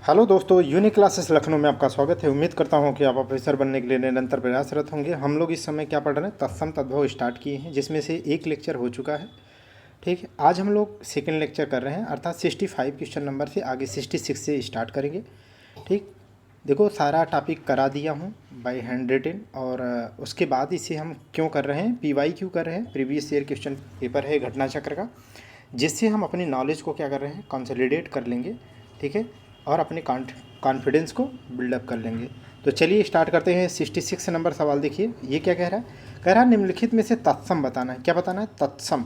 Hello दोस्तों, unique classes Lucknow में आपका स्वागत है। उम्मीद करता हूं कि आप ऑफिसर बनने के लिए निरंतर प्रयासरत होंगे। हम लोग इस समय क्या पढ़ रहे हैं, तत्सम तद्भव स्टार्ट किए हैं, जिसमें से एक लेक्चर हो चुका है। ठीक है, आज हम लोग सेकंड लेक्चर कर रहे हैं, अर्थात 65 क्वेश्चन नंबर से आगे 66 से स्टार्ट करेंगे। ठीक, देखो सारा टॉपिक करा दिया हूँ बाई हैंड रिटन, और उसके बाद इसे हम क्यों कर रहे हैं, PYQ कर रहे हैं, प्रीवियस ईयर क्वेश्चन पेपर है घटना चक्र का, जिससे हम अपनी नॉलेज को क्या कर रहे हैं, कंसोलिडेट कर लेंगे। ठीक है, और अपने कॉन्फिडेंस को बिल्डअप कर लेंगे। तो चलिए स्टार्ट करते हैं। 66 नंबर सवाल देखिए, ये क्या कह रहा है, कह रहा है निम्नलिखित में से तत्सम बताना है। क्या बताना है, तत्सम।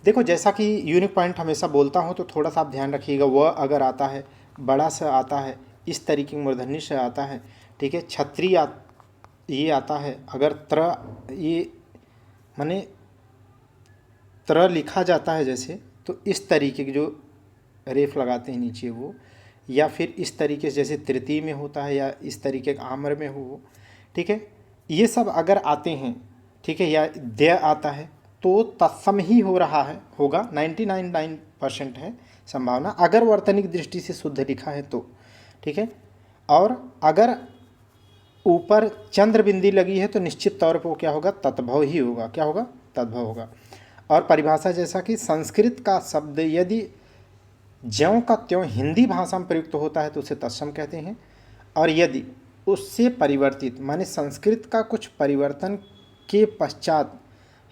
देखो जैसा कि यूनिक पॉइंट हमेशा बोलता हूँ, तो थोड़ा सा आप ध्यान रखिएगा। वह अगर आता है, बड़ा सा आता है, इस तरीके की मूर्धन्य से आता है, ठीक है, छत्री ये आता है, अगर ये माने त्र लिखा जाता है जैसे, तो इस तरीके की जो रेफ लगाते हैं नीचे वो, या फिर इस तरीके से जैसे तृतीय में होता है, या इस तरीके का आम्र में हो, ठीक है, ये सब अगर आते हैं, ठीक है, या दय आता है, तो तत्सम ही हो रहा है, होगा। 99% है संभावना, अगर वर्तनिक दृष्टि से शुद्ध लिखा है तो। ठीक है, और अगर ऊपर चंद्र बिंदी लगी है तो निश्चित तौर पर वो क्या होगा, तद्भव ही होगा। क्या होगा, तद्भव होगा। और परिभाषा जैसा कि संस्कृत का शब्द यदि ज्यों का त्यों हिंदी भाषा में प्रयुक्त होता है तो उसे तत्सम कहते हैं, और यदि उससे परिवर्तित माने संस्कृत का कुछ परिवर्तन के पश्चात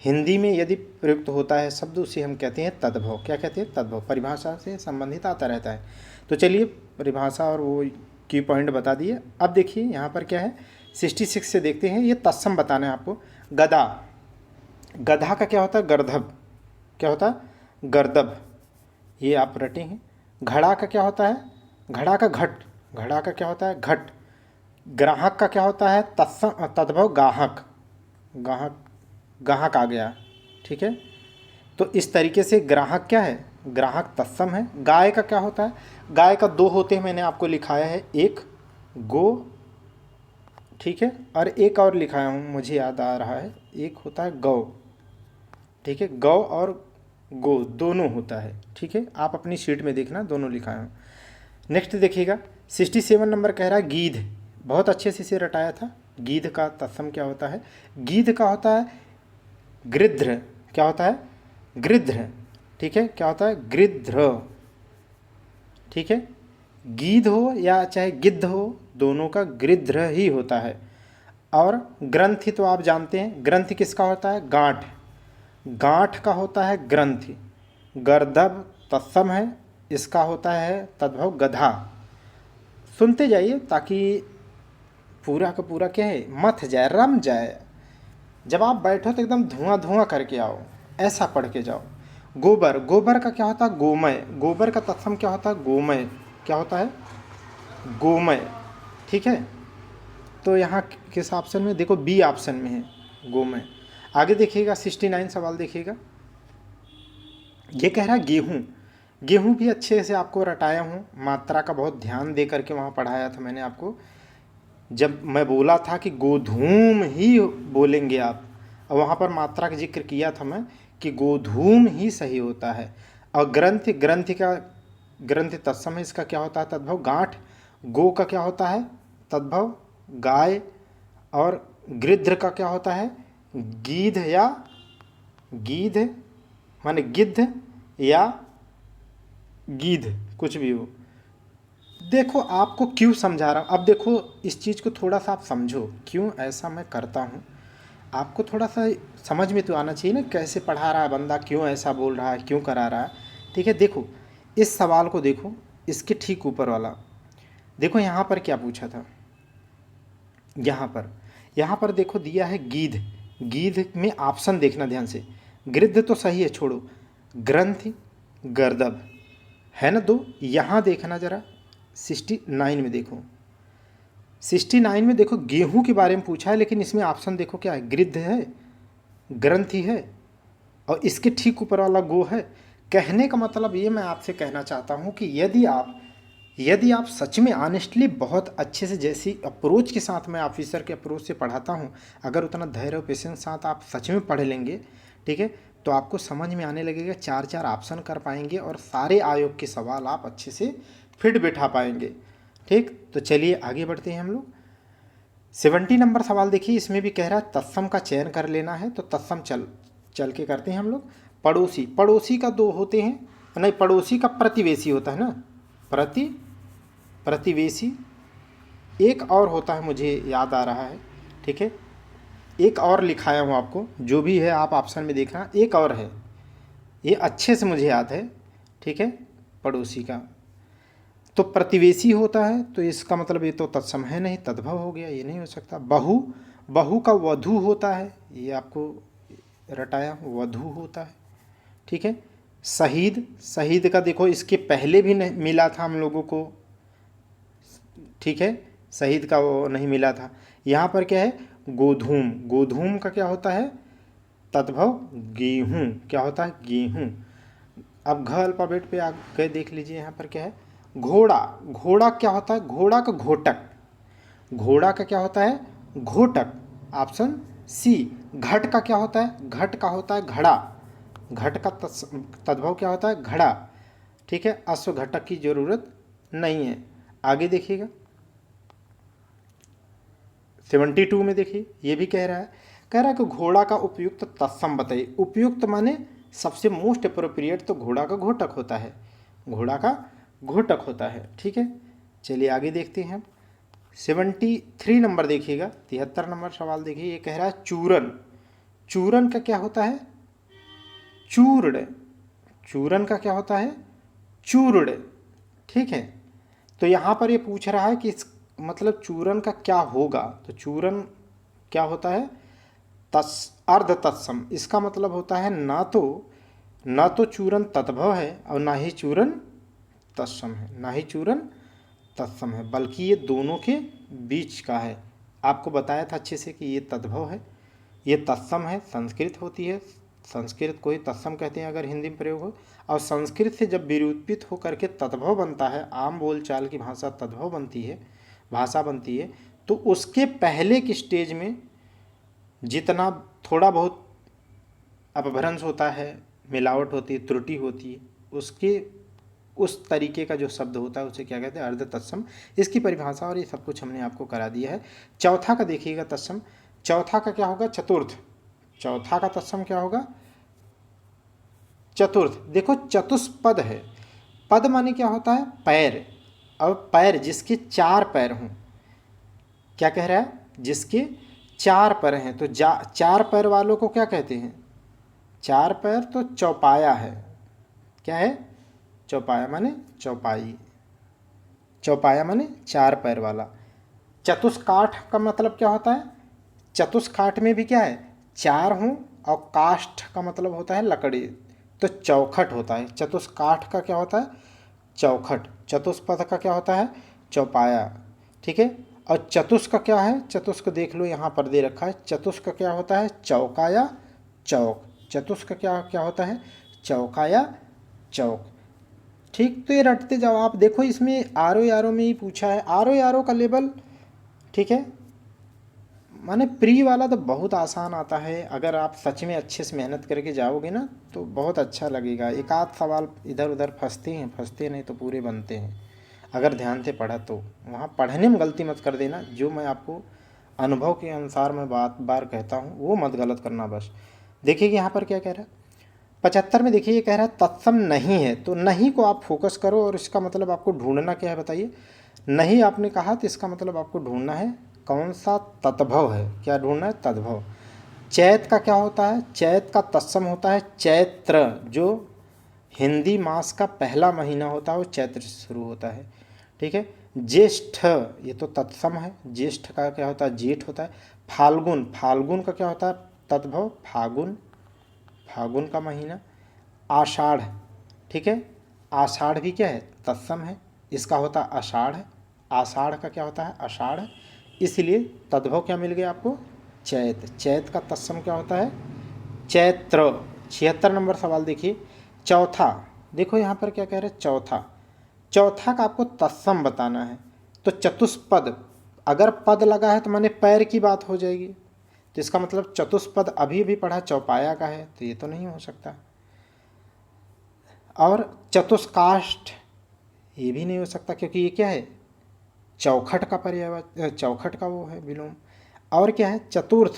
हिंदी में यदि प्रयुक्त होता है शब्द, उसे हम कहते हैं तद्भव। क्या कहते हैं, तद्भव। परिभाषा से संबंधित आता रहता है। तो चलिए परिभाषा और वो की पॉइंट बता दिए। अब देखिए यहाँ पर क्या है, 66 से देखते हैं। ये तत्सम बताना है आपको। गदा, गधा का क्या होता है, गर्दभ। क्या होता है, गर्दभ, ये आप रटे हैं। घड़ा का क्या होता है, घड़ा का घट, घड़ा का क्या होता है, घट। ग्राहक का क्या होता है, तत्सम तद्भव गाहक, गाहक, गाहक आ गया। ठीक है, तो इस तरीके से ग्राहक क्या है, ग्राहक तत्सम है। गाय का क्या होता है, गाय का दो होते हैं, मैंने आपको लिखाया है, एक गो, ठीक है, और एक और लिखाया हूँ, मुझे याद आ रहा है, एक होता है गौ। ठीक है, गौ और गो दोनों होता है। ठीक है, आप अपनी शीट में देखना, दोनों लिखा है। नेक्स्ट देखिएगा, 67 नंबर कह रहा है गीध। बहुत अच्छे से इसे रटाया था। गीध का तत्सम क्या होता है, गीध का होता है गृध्र। क्या होता है, गृध्र। ठीक है, क्या होता है, गृध्र। ठीक है, गीध हो या चाहे गिद्ध हो, दोनों का गृध्र ही होता है। और ग्रंथि तो आप जानते हैं, ग्रंथि किसका होता है, गांठ, गांठ का होता है ग्रंथि। गर्दभ तत्सम है, इसका होता है तद्भव गधा। सुनते जाइए ताकि पूरा का पूरा क्या है, मथ जाए, रम जाए। जब आप बैठो तो एकदम धुआं धुआं करके आओ, ऐसा पढ़ के जाओ। गोबर, गोबर का क्या होता है, गोमय। गोबर का तत्सम क्या होता है, गोमय। क्या होता है, गोमय। ठीक है, तो यहाँ किस ऑप्शन में, देखो बी ऑप्शन में है, गोमय। आगे देखिएगा, 69 सवाल देखिएगा। ये कह रहा है गेहूँ। गेहूँ भी अच्छे से आपको रटाया हूँ, मात्रा का बहुत ध्यान दे करके वहाँ पढ़ाया था मैंने आपको। जब मैं बोला था कि गोधूम ही बोलेंगे आप, और वहाँ पर मात्रा का जिक्र किया था मैं कि गोधूम ही सही होता है। और ग्रंथि, ग्रंथि का ग्रंथि तत्सम है, इसका क्या होता है, तद्भव गांठ। गो का क्या होता है, तद्भव गाय। और गृध्र का क्या होता है, गीध या गीध, माने गिद्ध या गीध, कुछ भी हो। देखो आपको क्यों समझा रहा हूँ, अब देखो इस चीज़ को थोड़ा सा आप समझो, क्यों ऐसा मैं करता हूँ। आपको थोड़ा सा समझ में तो आना चाहिए ना, कैसे पढ़ा रहा है बंदा, क्यों ऐसा बोल रहा है, क्यों करा रहा है। ठीक है, देखो इस सवाल को देखो, इसके ठीक ऊपर वाला देखो, यहाँ पर क्या पूछा था, यहाँ पर देखो दिया है गीध। गीध में ऑप्शन देखना ध्यान से, गृध्र तो सही है, छोड़ो, ग्रंथि, गर्दभ है ना दो। यहाँ देखना ज़रा 69 में देखो, 69 में देखो गेहूं के बारे में पूछा है, लेकिन इसमें ऑप्शन देखो क्या है, गृध्र है, ग्रंथि है, और इसके ठीक ऊपर वाला गो है। कहने का मतलब ये मैं आपसे कहना चाहता हूँ कि यदि आप सच में ऑनेस्टली बहुत अच्छे से, जैसी अप्रोच के साथ मैं ऑफिसर के अप्रोच से पढ़ाता हूँ, अगर उतना धैर्य और पेशेंस के साथ आप सच में पढ़ लेंगे, ठीक है, तो आपको समझ में आने लगेगा, चार चार ऑप्शन कर पाएंगे, और सारे आयोग के सवाल आप अच्छे से फिट बैठा पाएंगे। ठीक, तो चलिए आगे बढ़ते हैं हम लोग। 70 नंबर सवाल देखिए, इसमें भी कह रहा है तत्सम का चयन कर लेना है, तो तत्सम चल के करते हैं हम लोग। पड़ोसी, पड़ोसी का दो होते हैं, नहीं पड़ोसी का प्रतिवेशी होता है ना, प्रतिवेशी। एक और होता है, मुझे याद आ रहा है, ठीक है, एक और लिखाया हूँ आपको, जो भी है आप ऑप्शन में देखना, एक और है, ये अच्छे से मुझे याद है, ठीक है। पड़ोसी का तो प्रतिवेशी होता है, तो इसका मतलब ये तो तत्सम है नहीं, तद्भव हो गया, ये नहीं हो सकता। बहू, बहू का वधू होता है, ये आपको रटाया, वधू होता है, ठीक है। शहीद, शहीद का देखो इसके पहले भी नहीं मिला था हम लोगों को, ठीक है, शहीद का वो नहीं मिला था। यहाँ पर क्या है, गोधूम, गोधूम का क्या होता है, तद्भव गेहूँ, क्या होता है, गेहूँ। अब घ अल्फाबेट पे आ गए, देख लीजिए यहाँ पर क्या है, घोड़ा, घोड़ा क्या होता है, घोड़ा का घोटक, घोड़ा का क्या होता है, घोटक, ऑप्शन सी। घट का क्या होता है, घट का होता है घड़ा, घट का तद्भव क्या होता है, घड़ा, ठीक है। अश्व घटक की जरूरत नहीं है। आगे देखिएगा 72 में देखिए, ये भी कह रहा है कि घोड़ा का उपयुक्त तत्सम बताइए। उपयुक्त माने सबसे मोस्ट अप्रोप्रिएट, तो घोड़ा का घोटक होता है, घोड़ा का घोटक होता है, ठीक है। चलिए आगे देखते हैं। 73 नंबर देखिएगा, 73 नंबर सवाल देखिए, ये कह रहा है चूरन, चूरन का क्या होता है, चूर्ण, चूरन का क्या होता है, चूर्ण, ठीक है। तो यहाँ पर ये पूछ रहा है कि इस मतलब चूरन का क्या होगा, तो चूरन क्या होता है, अर्ध तत्सम, इसका मतलब होता है ना तो चूरन तद्भव है और ना ही चूरन तत्सम है, ना ही चूरन तत्सम है, बल्कि ये दोनों के बीच का है। आपको बताया था अच्छे से कि ये तद्भव है, ये तत्सम है, संस्कृत होती है, संस्कृत को ही तत्सम कहते हैं अगर हिंदी में प्रयोग हो, और संस्कृत से जब विरूपित होकर के तद्भव बनता है, आम बोलचाल की भाषा तद्भव बनती है, भाषा बनती है, तो उसके पहले की स्टेज में जितना थोड़ा बहुत अपभ्रंश होता है, मिलावट होती है, त्रुटि होती है, उसके उस तरीके का जो शब्द होता है उसे क्या कहते हैं, अर्ध तत्सम। इसकी परिभाषा और ये सब कुछ हमने आपको करा दिया है। चौथा का देखिएगा तत्सम, चौथा का क्या होगा, चतुर्थ, चौथा का तत्सम क्या होगा, चतुर्थ। देखो चतुष्पद है, पद माने क्या होता है, पैर, अब पैर जिसके चार पैर हों, क्या कह रहा है, जिसके चार पैर हैं, तो चार पैर वालों को क्या कहते हैं, चार पैर, तो चौपाया है, क्या है, चौपाया माने चौपाई, चौपाया माने चार पैर वाला। चतुष्काठ का मतलब क्या होता है, चतुष्काठ में भी क्या है, चार हों, और काष्ठ का मतलब होता है लकड़ी, तो चौखट होता है। चतुष्काठ का क्या होता है, चौखट। चतुष्पद का क्या होता है, चौपाया, ठीक है। और चतुष्क का क्या है, चतुष्क देख लो यहाँ पर दे रखा है, चतुष्क का क्या होता है, चौकाया चौक, चतुष्क का क्या क्या होता है, चौकाया चौक, ठीक। तो ये रटते जाओ आप, देखो इसमें आरो में ही पूछा है, आरो का लेवल, ठीक है, माने प्री वाला तो बहुत आसान आता है, अगर आप सच में अच्छे से मेहनत करके जाओगे ना तो बहुत अच्छा लगेगा। एक आध सवाल इधर उधर फंसते नहीं तो पूरे बनते हैं, अगर ध्यान से पढ़ा तो। वहाँ पढ़ने में गलती मत कर देना, जो मैं आपको अनुभव के अनुसार मैं बार कहता हूँ वो मत गलत करना बस। देखिए कि यहाँ पर क्या कह रहा है, 75 में देखिए ये कह रहा है तत्सम नहीं है, तो नहीं को आप फोकस करो, और इसका मतलब आपको ढूंढना क्या है बताइए। नहीं आपने कहा तो इसका मतलब आपको ढूंढना है कौन सा तद्भव है, क्या ढूंढना है, तद्भव। चैत का क्या होता है, चैत का तत्सम होता है चैत्र, जो हिंदी मास का पहला महीना होता है वो चैत्र से शुरू होता है, ठीक है। ज्येष्ठ, ये तो तत्सम है, ज्येष्ठ का क्या होता है, जेठ होता है। फाल्गुन, फाल्गुन का क्या होता है, तद्भव फागुन, फागुन का महीना। आषाढ़, ठीक है, आषाढ़ भी क्या है, तत्सम है, इसका होता है आषाढ़, आषाढ़ का क्या होता है, आषाढ़, इसलिए तद्भव क्या मिल गया आपको, चैत। चैत का तत्सम क्या होता है, चैत्र। 76 नंबर सवाल देखिए, चौथा, देखो यहाँ पर क्या कह रहे हैं, चौथा, चौथा का आपको तत्सम बताना है, तो चतुष्पद, अगर पद लगा है तो माने पैर की बात हो जाएगी, तो इसका मतलब चतुष्पद अभी भी पढ़ा चौपाया का है, तो ये तो नहीं हो सकता। और चतुष्काष्ठ, ये भी नहीं हो सकता, क्योंकि ये क्या है, चौखट का पर्यायवाची, चौखट का वो है विलोम। और क्या है, चतुर्थ,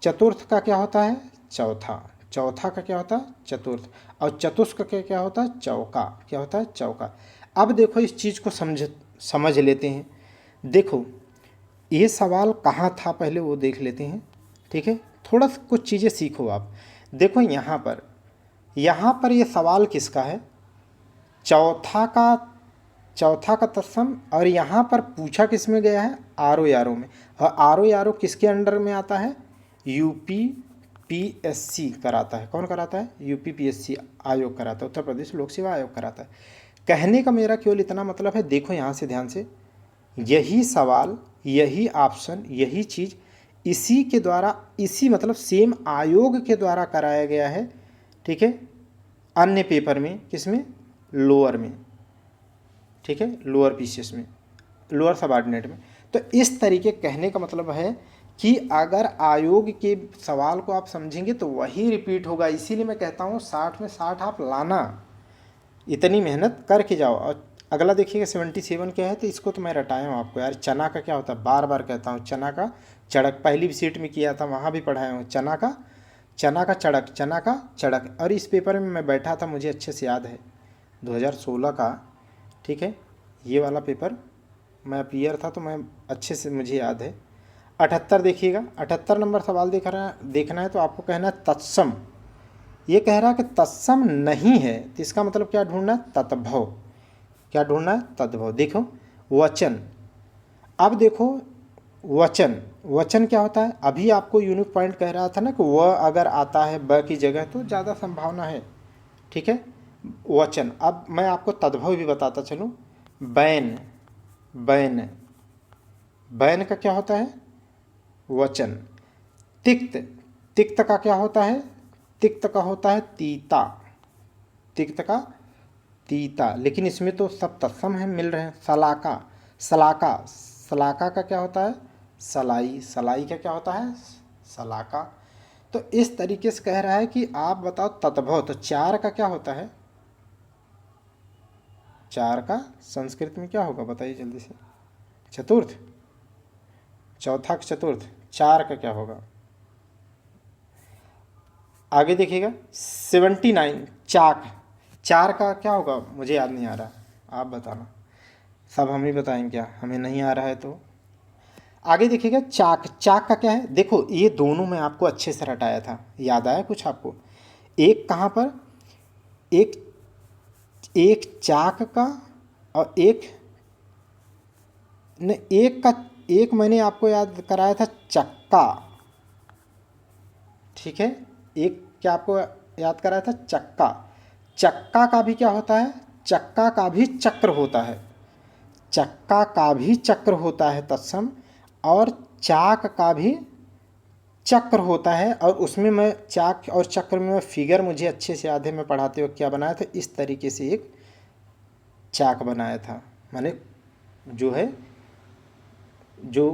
चतुर्थ का क्या होता है, चौथा, चौथा का क्या होता है, चतुर्थ। और चतुष्क का क्या होता है, चौका, क्या होता है, चौका। अब देखो इस चीज़ को समझ लेते हैं। देखो ये सवाल कहाँ था पहले वो देख लेते हैं, ठीक है। थोड़ा सा कुछ चीज़ें सीखो आप। देखो यहाँ पर ये सवाल किसका है, चौथा का तत्सम। और यहाँ पर पूछा किस में गया है, आर ओ आर ओ में। और आर ओ आर ओ किसके अंडर में आता है, यूपी पीएससी कराता है। कौन कराता है, यूपी पीएससी आयोग कराता है, उत्तर प्रदेश लोक सेवा आयोग कराता है। कहने का मेरा केवल इतना मतलब है, देखो यहाँ से ध्यान से, यही सवाल, यही ऑप्शन, यही चीज़ इसी के द्वारा, इसी मतलब सेम आयोग के द्वारा कराया गया है, ठीक है, अन्य पेपर में, किसमें, लोअर में, ठीक है, लोअर पीसीएस में, लोअर सबऑर्डिनेट में। तो इस तरीके, कहने का मतलब है कि अगर आयोग के सवाल को आप समझेंगे तो वही रिपीट होगा। इसीलिए मैं कहता हूँ 60 में 60 आप लाना, इतनी मेहनत करके जाओ। और अगला देखिएगा 77 क्या है, तो इसको तो मैं रटाया हूँ आपको यार। चना का क्या होता है, बार बार कहता हूँ, चना का चड़क, पहली भी सीट में किया था, वहाँ भी पढ़ाया हूँ, चना का चड़क, चना का चड़क। और इस पेपर में मैं बैठा था, मुझे अच्छे से याद है, 2016 का, ठीक है, ये वाला पेपर मैं अपीयर था, तो मैं अच्छे से मुझे याद है। 78 देखिएगा, 78 नंबर सवाल देखना है तो आपको कहना है तत्सम। ये कह रहा है कि तत्सम नहीं है, तो इसका मतलब क्या ढूंढना है, तद्भव। क्या ढूंढना है, तद्भव। देखो वचन, अब देखो वचन, वचन क्या होता है, अभी आपको यूनिक पॉइंट कह रहा था ना कि वह अगर आता है ब की जगह तो ज़्यादा संभावना है, ठीक है, वचन। अब मैं आपको तद्भव भी बताता चलूँ। बैन, बैन, बैन का क्या होता है, वचन। तिक्त, तिक्त का क्या होता है, तिक्त का होता है तीता, तिक्त का तीता। लेकिन इसमें तो सब तत्सम है, मिल रहे हैं। सलाका, सलाका, सलाका का क्या होता है, सलाई, सलाई का क्या होता है, सलाका। तो इस तरीके से कह रहा है कि आप बताओ तद्भव। तो चार का क्या होता है, चार का संस्कृत में क्या होगा, बताइए जल्दी से, चतुर्थ, चौथा का चतुर्थ, चार का क्या होगा। आगे देखिएगा 79 चाक, चार का क्या होगा, मुझे याद नहीं आ रहा, आप बताना। सब हम ही बताएंगे क्या, हमें नहीं आ रहा है तो। आगे देखिएगा चाक, चाक का क्या है, देखो ये दोनों मैं आपको अच्छे से रटाया था, याद आया कुछ आपको। एक कहाँ पर, एक एक चाक का, और एक ने, एक का, एक मैंने आपको याद कराया था चक्का, ठीक है, एक क्या आपको याद कराया था, चक्का। चक्का का भी क्या होता है, चक्का का भी चक्र होता है, चक्का का भी चक्र होता है तत्सम। और चाक का भी चक्र होता है। और उसमें मैं चाक और चक्र में फिगर मुझे अच्छे से याद है, मैं पढ़ाते वक्त क्या बनाया था, इस तरीके से एक चाक बनाया था, माने जो है, जो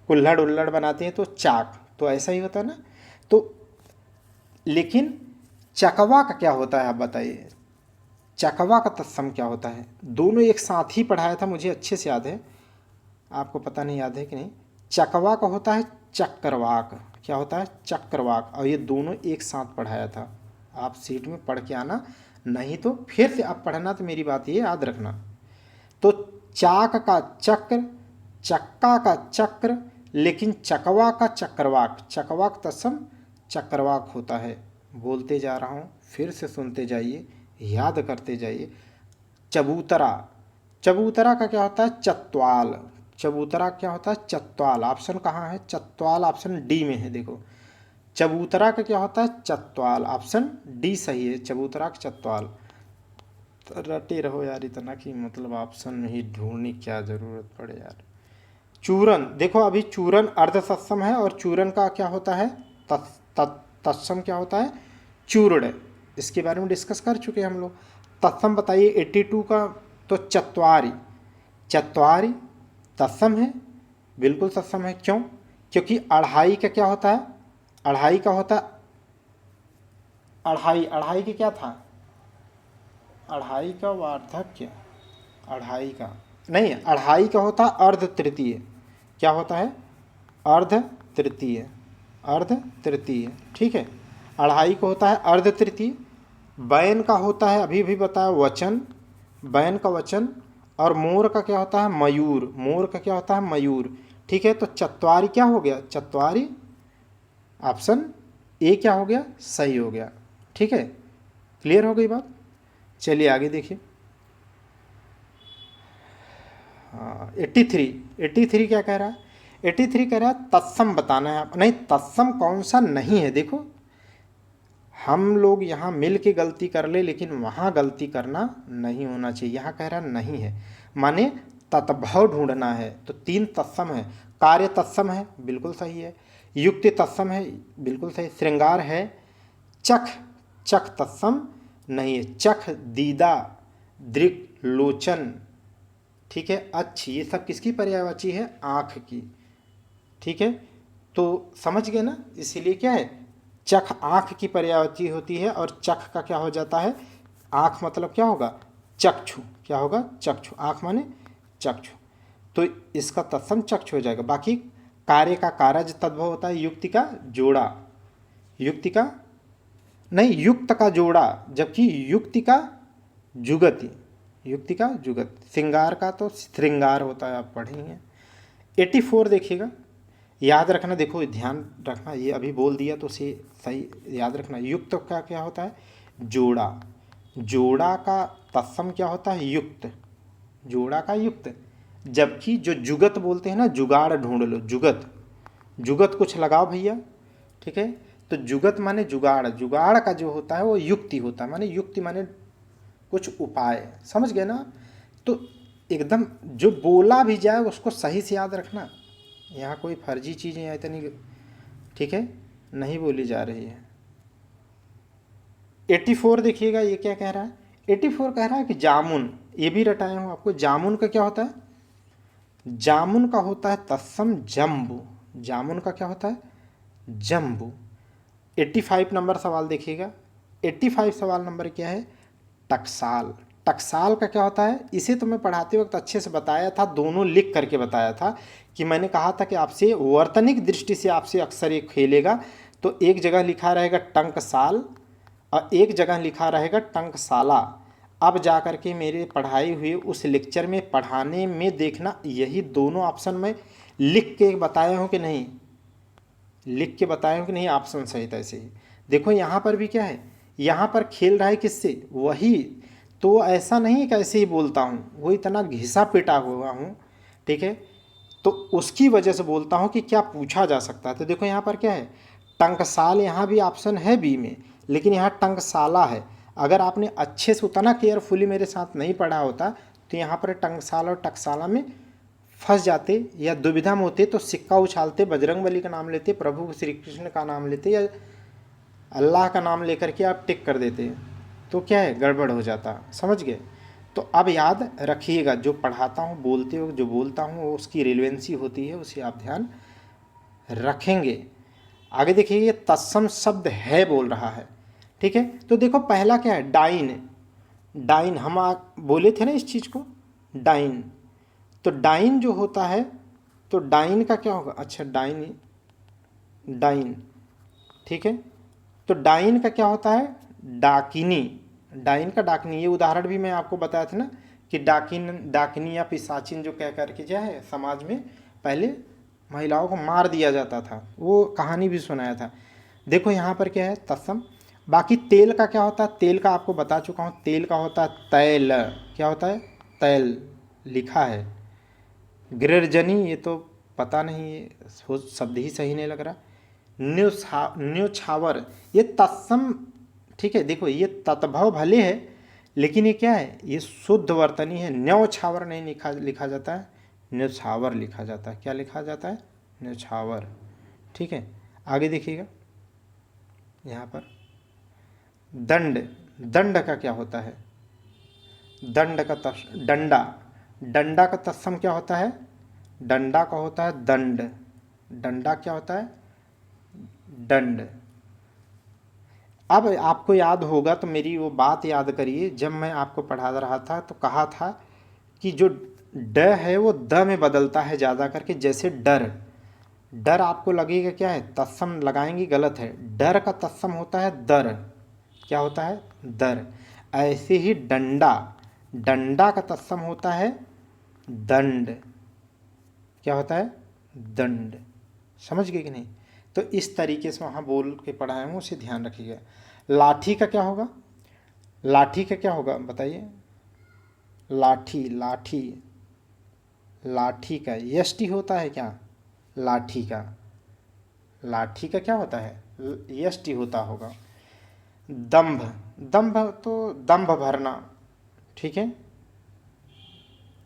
कुल्हड़ उल्हड़ बनाते हैं तो चाक, तो ऐसा ही होता है ना। तो लेकिन चकवा का क्या होता है, आप बताइए, चकवा का तत्सम क्या होता है। दोनों एक साथ ही पढ़ाया था, मुझे अच्छे से याद है, आपको पता नहीं याद है कि नहीं। चकवा का होता है चक्रवाक, क्या होता है, चक्रवाक। और ये दोनों एक साथ पढ़ाया था, आप सीट में पढ़ के आना, नहीं तो फिर से आप पढ़ना, तो मेरी बात ये याद रखना। तो चाक का चक्र, चक्का का चक्र, लेकिन चकवा का चक्रवाक, चकवाक तत्सम चक्रवाक होता है। बोलते जा रहा हूँ, फिर से सुनते जाइए, याद करते जाइए। चबूतरा, चबूतरा का क्या होता है, चत्वाल, चबूतरा क्या होता है, चत्वाल। ऑप्शन कहाँ है, चत्वाल, ऑप्शन डी में है, देखो चबूतरा का क्या होता है, चत्वाल, ऑप्शन डी सही है, चबूतरा का चत्वाल। तो रटे रहो यार इतना कि मतलब ऑप्शन में ही ढूंढने की क्या ज़रूरत पड़े यार। चूरन, देखो अभी चूरन अर्ध तत्सम है, और चूरन का क्या होता है, तत्सम क्या होता है, चूर्ण। इसके बारे में डिस्कस कर चुके हैं हम लोग। तत्सम बताइए 82 का, तो चत्वारी, चत्वारी तत्सम है, बिल्कुल तत्सम है। क्यों, क्योंकि अढ़ाई का क्या होता है, अढ़ाई का होता है, अढ़ाई, अढ़ाई के क्या था, अढ़ाई का वार्धक्य, अढ़ाई का नहीं, अढ़ाई का होता है अर्ध तृतीय। क्या होता है? अर्ध तृतीय, अर्ध तृतीय, ठीक है। अढ़ाई का होता है अर्ध तृतीय। बैन का होता है, अभी भी बताया, वचन, बैन का वचन। और मोर का क्या होता है? मयूर, मोर का क्या होता है? मयूर, ठीक है। तो चत्वारी क्या हो गया? चत्वारी, ऑप्शन ए क्या हो गया? सही हो गया, ठीक है। क्लियर हो गई बात? चलिए आगे देखिए। हाँ, 83 क्या कह रहा है? 83 कह रहा है तत्सम बताना है आप। नहीं, तत्सम कौन सा नहीं है? देखो, हम लोग यहाँ मिल के गलती कर ले, लेकिन वहाँ गलती करना नहीं होना चाहिए। यहाँ कह रहा नहीं है, माने तत्भव ढूंढना है। तो 3 तत्सम है। कार्य तत्सम है, बिल्कुल सही है। युक्ति तत्सम है, बिल्कुल सही। श्रृंगार है। चख, चख तत्सम नहीं है। चख, दीदा, दृक, लोचन, ठीक है। अच्छी, ये सब किसकी पर्यायवाची है? आँख की, ठीक है। तो समझ गए ना? इसीलिए क्या है, चख आँख की पर्यायवाची होती है, और चख का क्या हो जाता है? आँख मतलब क्या होगा? चक्षु, क्या होगा? चक्षु, आँख माने चक्षु। तो इसका तत्सम चक्षु हो जाएगा। बाकी कार्य का कारज तद्भव होता है, युक्ति का जोड़ा, युक्ति का नहीं, युक्त का जोड़ा, जबकि युक्ति का जुगति, युक्ति का जुगत। श्रृंगार का तो श्रृंगार होता है, आप पढ़ेंगे। 84 देखिएगा, याद रखना, देखो ध्यान रखना, ये अभी बोल दिया तो से सही याद रखना। युक्त का क्या होता है? जोड़ा, जोड़ा का तत्सम क्या होता है? युक्त, जोड़ा का युक्त। जबकि जो जुगत बोलते हैं ना, जुगाड़ ढूंढ लो, जुगत, जुगत कुछ लगाओ भैया, ठीक है। तो जुगत माने जुगाड़, जुगाड़ का जो होता है वो युक्ति होता है, माने युक्ति माने कुछ उपाय, समझ गए ना? तो एकदम जो बोला भी जाए उसको सही से याद रखना। यहाँ कोई फर्जी चीज़ें या इतनी, ठीक है, नहीं बोली जा रही है। 84 देखिएगा, ये क्या कह रहा है? 84 कह रहा है कि जामुन, ये भी रटाया हूँ आपको। जामुन का क्या होता है? जामुन का होता है तत्सम जम्बू, जामुन का क्या होता है? जम्बू। 85 नंबर सवाल देखिएगा। 85 सवाल नंबर क्या है? टकसाल। टकसाल का क्या होता है? इसे तो मैं पढ़ाते वक्त अच्छे से बताया था, दोनों लिख करके बताया था, कि मैंने कहा था कि आपसे वर्तनिक दृष्टि से आपसे अक्सर ये खेलेगा। तो एक जगह लिखा रहेगा टंकसाल और एक जगह लिखा रहेगा टंकसाला। अब जा कर के मेरे पढ़ाई हुए उस लेक्चर में पढ़ाने में देखना, यही दोनों ऑप्शन में लिख के बताया हूँ कि नहीं, लिख के बताया हूँ कि नहीं, ऑप्शन सहित ऐसे ही। देखो यहाँ पर भी क्या है, यहाँ पर खेल रहा है किससे? वही तो, ऐसा नहीं कि ऐसे ही बोलता हूँ, वो इतना घिसा पिटा हुआ हूँ, ठीक है। तो उसकी वजह से बोलता हूँ कि क्या पूछा जा सकता है। तो देखो यहाँ पर क्या है, टंकसाल, यहाँ भी ऑप्शन है बी में, लेकिन यहाँ टंकसाला है। अगर आपने अच्छे से उतना केयरफुली मेरे साथ नहीं पढ़ा होता तो यहाँ पर टंकसाल और टकसाला में फंस जाते या दुविधा में होते, तो सिक्का उछालते, बजरंग बली का नाम लेते, प्रभु श्री कृष्ण का नाम लेते, या अल्लाह का नाम लेकर के आप टिक कर देते, तो क्या है, गड़बड़ हो जाता। समझ गए? तो अब याद रखिएगा, जो पढ़ाता हूँ, बोलते हो जो बोलता हूँ, उसकी रिलेवेंसी होती है, उसे आप ध्यान रखेंगे। आगे देखिए, ये तत्सम शब्द है बोल रहा है, ठीक है। तो देखो पहला क्या है? डाइन। डाइन, हम बोले थे ना इस चीज़ को, डाइन। तो डाइन जो होता है, तो डाइन का क्या होगा? अच्छा, डाइन, डाइन, ठीक है। तो डाइन का क्या होता है? डाकिनी। डाइन का डाकिनी, ये उदाहरण भी मैं आपको बताया था ना, कि डाकिनी या पिशाचिन जो कह करके जो है समाज में पहले महिलाओं को मार दिया जाता था, वो कहानी भी सुनाया था। देखो यहाँ पर क्या है? तत्सम। बाकी तेल का क्या होता है? तेल का आपको बता चुका हूँ, तेल का होता है तैल। क्या होता है? तैल लिखा है। गिरर्जनी, ये तो पता नहीं, ये शब्द ही सही नहीं लग रहा। न्योछावर, ये तत्सम, ठीक है। देखो ये तत्भव भले है, लेकिन ये क्या है? ये शुद्ध वर्तनी है। न्योछावर नहीं लिखा जाता है, न्योछावर लिखा जाता है। क्या लिखा जाता है? न्योछावर, ठीक है। आगे देखिएगा, यहाँ पर दंड। दंड का क्या होता है? दंड का डंडा। डंडा का तत्सम क्या होता है? डंडा का होता है दंड। डंडा क्या होता है? दंड। अब आपको याद होगा तो मेरी वो बात याद करिए, जब मैं आपको पढ़ा रहा था तो कहा था कि जो ड है वो द में बदलता है ज़्यादा करके, जैसे डर। डर आपको लगेगा क्या है, तत्सम लगाएंगे गलत है, डर का तत्सम होता है दर। क्या होता है, दर। ऐसे ही डंडा, डंडा का तत्सम होता है दंड। क्या होता है, दंड। समझ गए कि नहीं। तो इस तरीके से वहाँ बोल के पढ़ाए हूँ, उसे ध्यान रखिएगा। लाठी का क्या होगा, लाठी का क्या होगा बताइए। लाठी, लाठी, लाठी का यष्टि होता है क्या, लाठी का, लाठी का क्या होता है, यष्टि होता होगा। दंभ, दंभ तो दंभ भरना, ठीक है,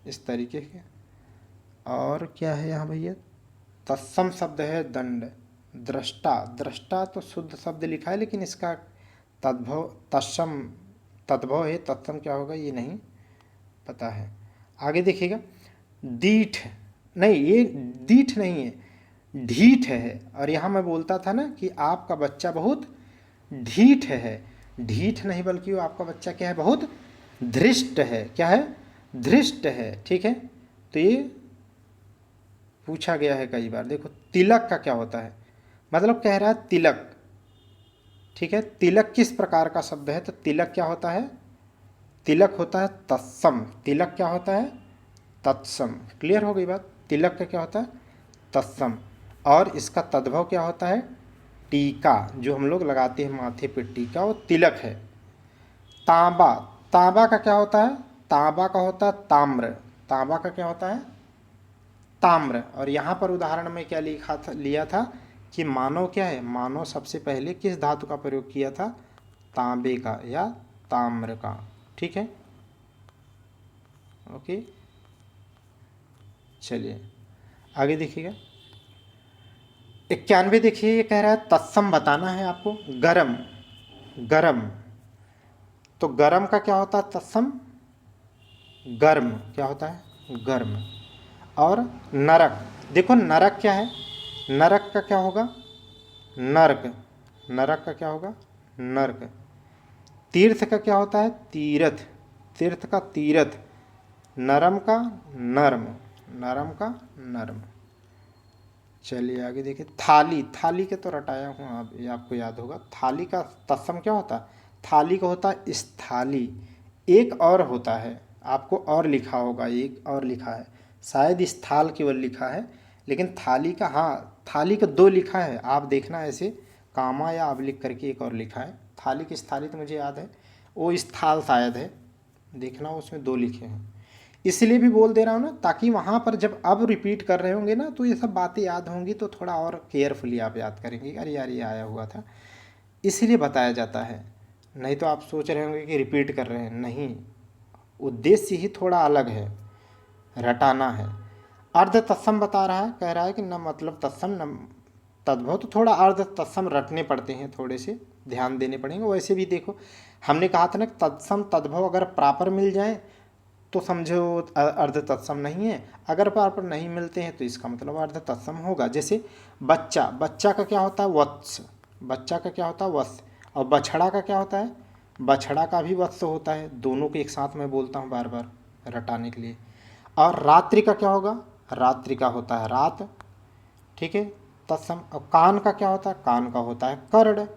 इस तरीके के। और क्या है यहाँ भैया, तत्सम शब्द है दंड। दृष्टा, दृष्टा तो शुद्ध शब्द लिखा है, लेकिन इसका तद्भव तत्सम, तद्भव है, तत्सम क्या होगा ये नहीं पता है। आगे देखिएगा, दीठ, नहीं ये दीठ नहीं है, ढीठ है। और यहाँ मैं बोलता था ना कि आपका बच्चा बहुत ढीठ है, ढीठ नहीं बल्कि वो आपका बच्चा क्या है, बहुत धृष्ट है। क्या है, धृष्ट है, ठीक है। तो ये पूछा गया है कई बार। देखो तिलक का क्या होता है, मतलब कह रहा है तिलक, ठीक है। तिलक किस प्रकार का शब्द है, तो तिलक क्या होता है, तिलक होता है तत्सम। तिलक क्या होता है, तत्सम। क्लियर हो गई बात। तिलक का क्या होता है, तत्सम। और इसका तद्भव क्या होता है, टीका, जो हम लोग लगाते हैं माथे पे टीका, वो तिलक है। तांबा, तांबा का क्या होता है, तांबा का होता है ताम्र। तांबा का क्या होता है, ताम्र। और यहाँ पर उदाहरण में क्या लिखा था, लिया था कि मानव क्या है, मानव सबसे पहले किस धातु का प्रयोग किया था, तांबे का या ताम्र का, ठीक है। ओके, चलिए आगे देखिएगा। 91 देखिए, ये कह रहा है तत्सम बताना है आपको। गरम, गरम, तो गरम का क्या होता है तत्सम, गर्म। क्या होता है, गर्म। और नरक, देखो नरक क्या है, नरक का क्या होगा, नर्क। नरक का क्या होगा, नर्क। तीर्थ का क्या होता है, तीर्थ। तीर्थ का तीर्थ। नरम का नर्म, नरम का नर्म। चलिए आगे देखिए। थाली, थाली के तो रटाया हूँ आप, ये आपको याद होगा। थाली का तत्सम क्या होता है, थाली का होता है स्थाली। एक और होता है, आपको और लिखा होगा, एक और लिखा है, शायद स्थाल केवल लिखा है, लेकिन थाली का, हाँ थाली का दो लिखा है, आप देखना ऐसे कामा या अब लिख करके एक और लिखा है। थाली की स्थाली तो मुझे याद है, वो स्थाल शायद है, देखना उसमें दो लिखे हैं। इसलिए भी बोल दे रहा हूँ ना, ताकि वहाँ पर जब अब रिपीट कर रहे होंगे ना, तो ये सब बातें याद होंगी, तो थोड़ा और केयरफुली आप याद करेंगे, अरे यार ये आया हुआ था, इसीलिए बताया जाता है। नहीं तो आप सोच रहे होंगे कि रिपीट कर रहे हैं, नहीं, उद्देश्य ही थोड़ा अलग है, रटाना है। अर्ध तत्सम बता रहा है, कह रहा है कि न मतलब तत्सम न तद्भव, तो थोड़ा अर्ध तत्सम रटने पड़ते हैं, थोड़े से ध्यान देने पड़ेंगे। वैसे भी देखो हमने कहा था ना, तत्सम तद्भव अगर प्रॉपर मिल जाए तो समझो अर्ध तत्सम नहीं है, अगर प्रॉपर नहीं मिलते हैं तो इसका मतलब अर्ध तत्सम होगा। जैसे बच्चा, बच्चा का क्या होता है, वत्स। बच्चा का क्या होता है, वत्स। और बछड़ा का क्या होता है, बछड़ा का भी वत्स होता है। दोनों को एक साथ में बोलता हूँ बार बार रटाने के लिए। और रात्रि का क्या होगा, रात्रि का होता है रात, ठीक है, तत्सम। और कान का क्या होता है, कान का होता है कर्ण।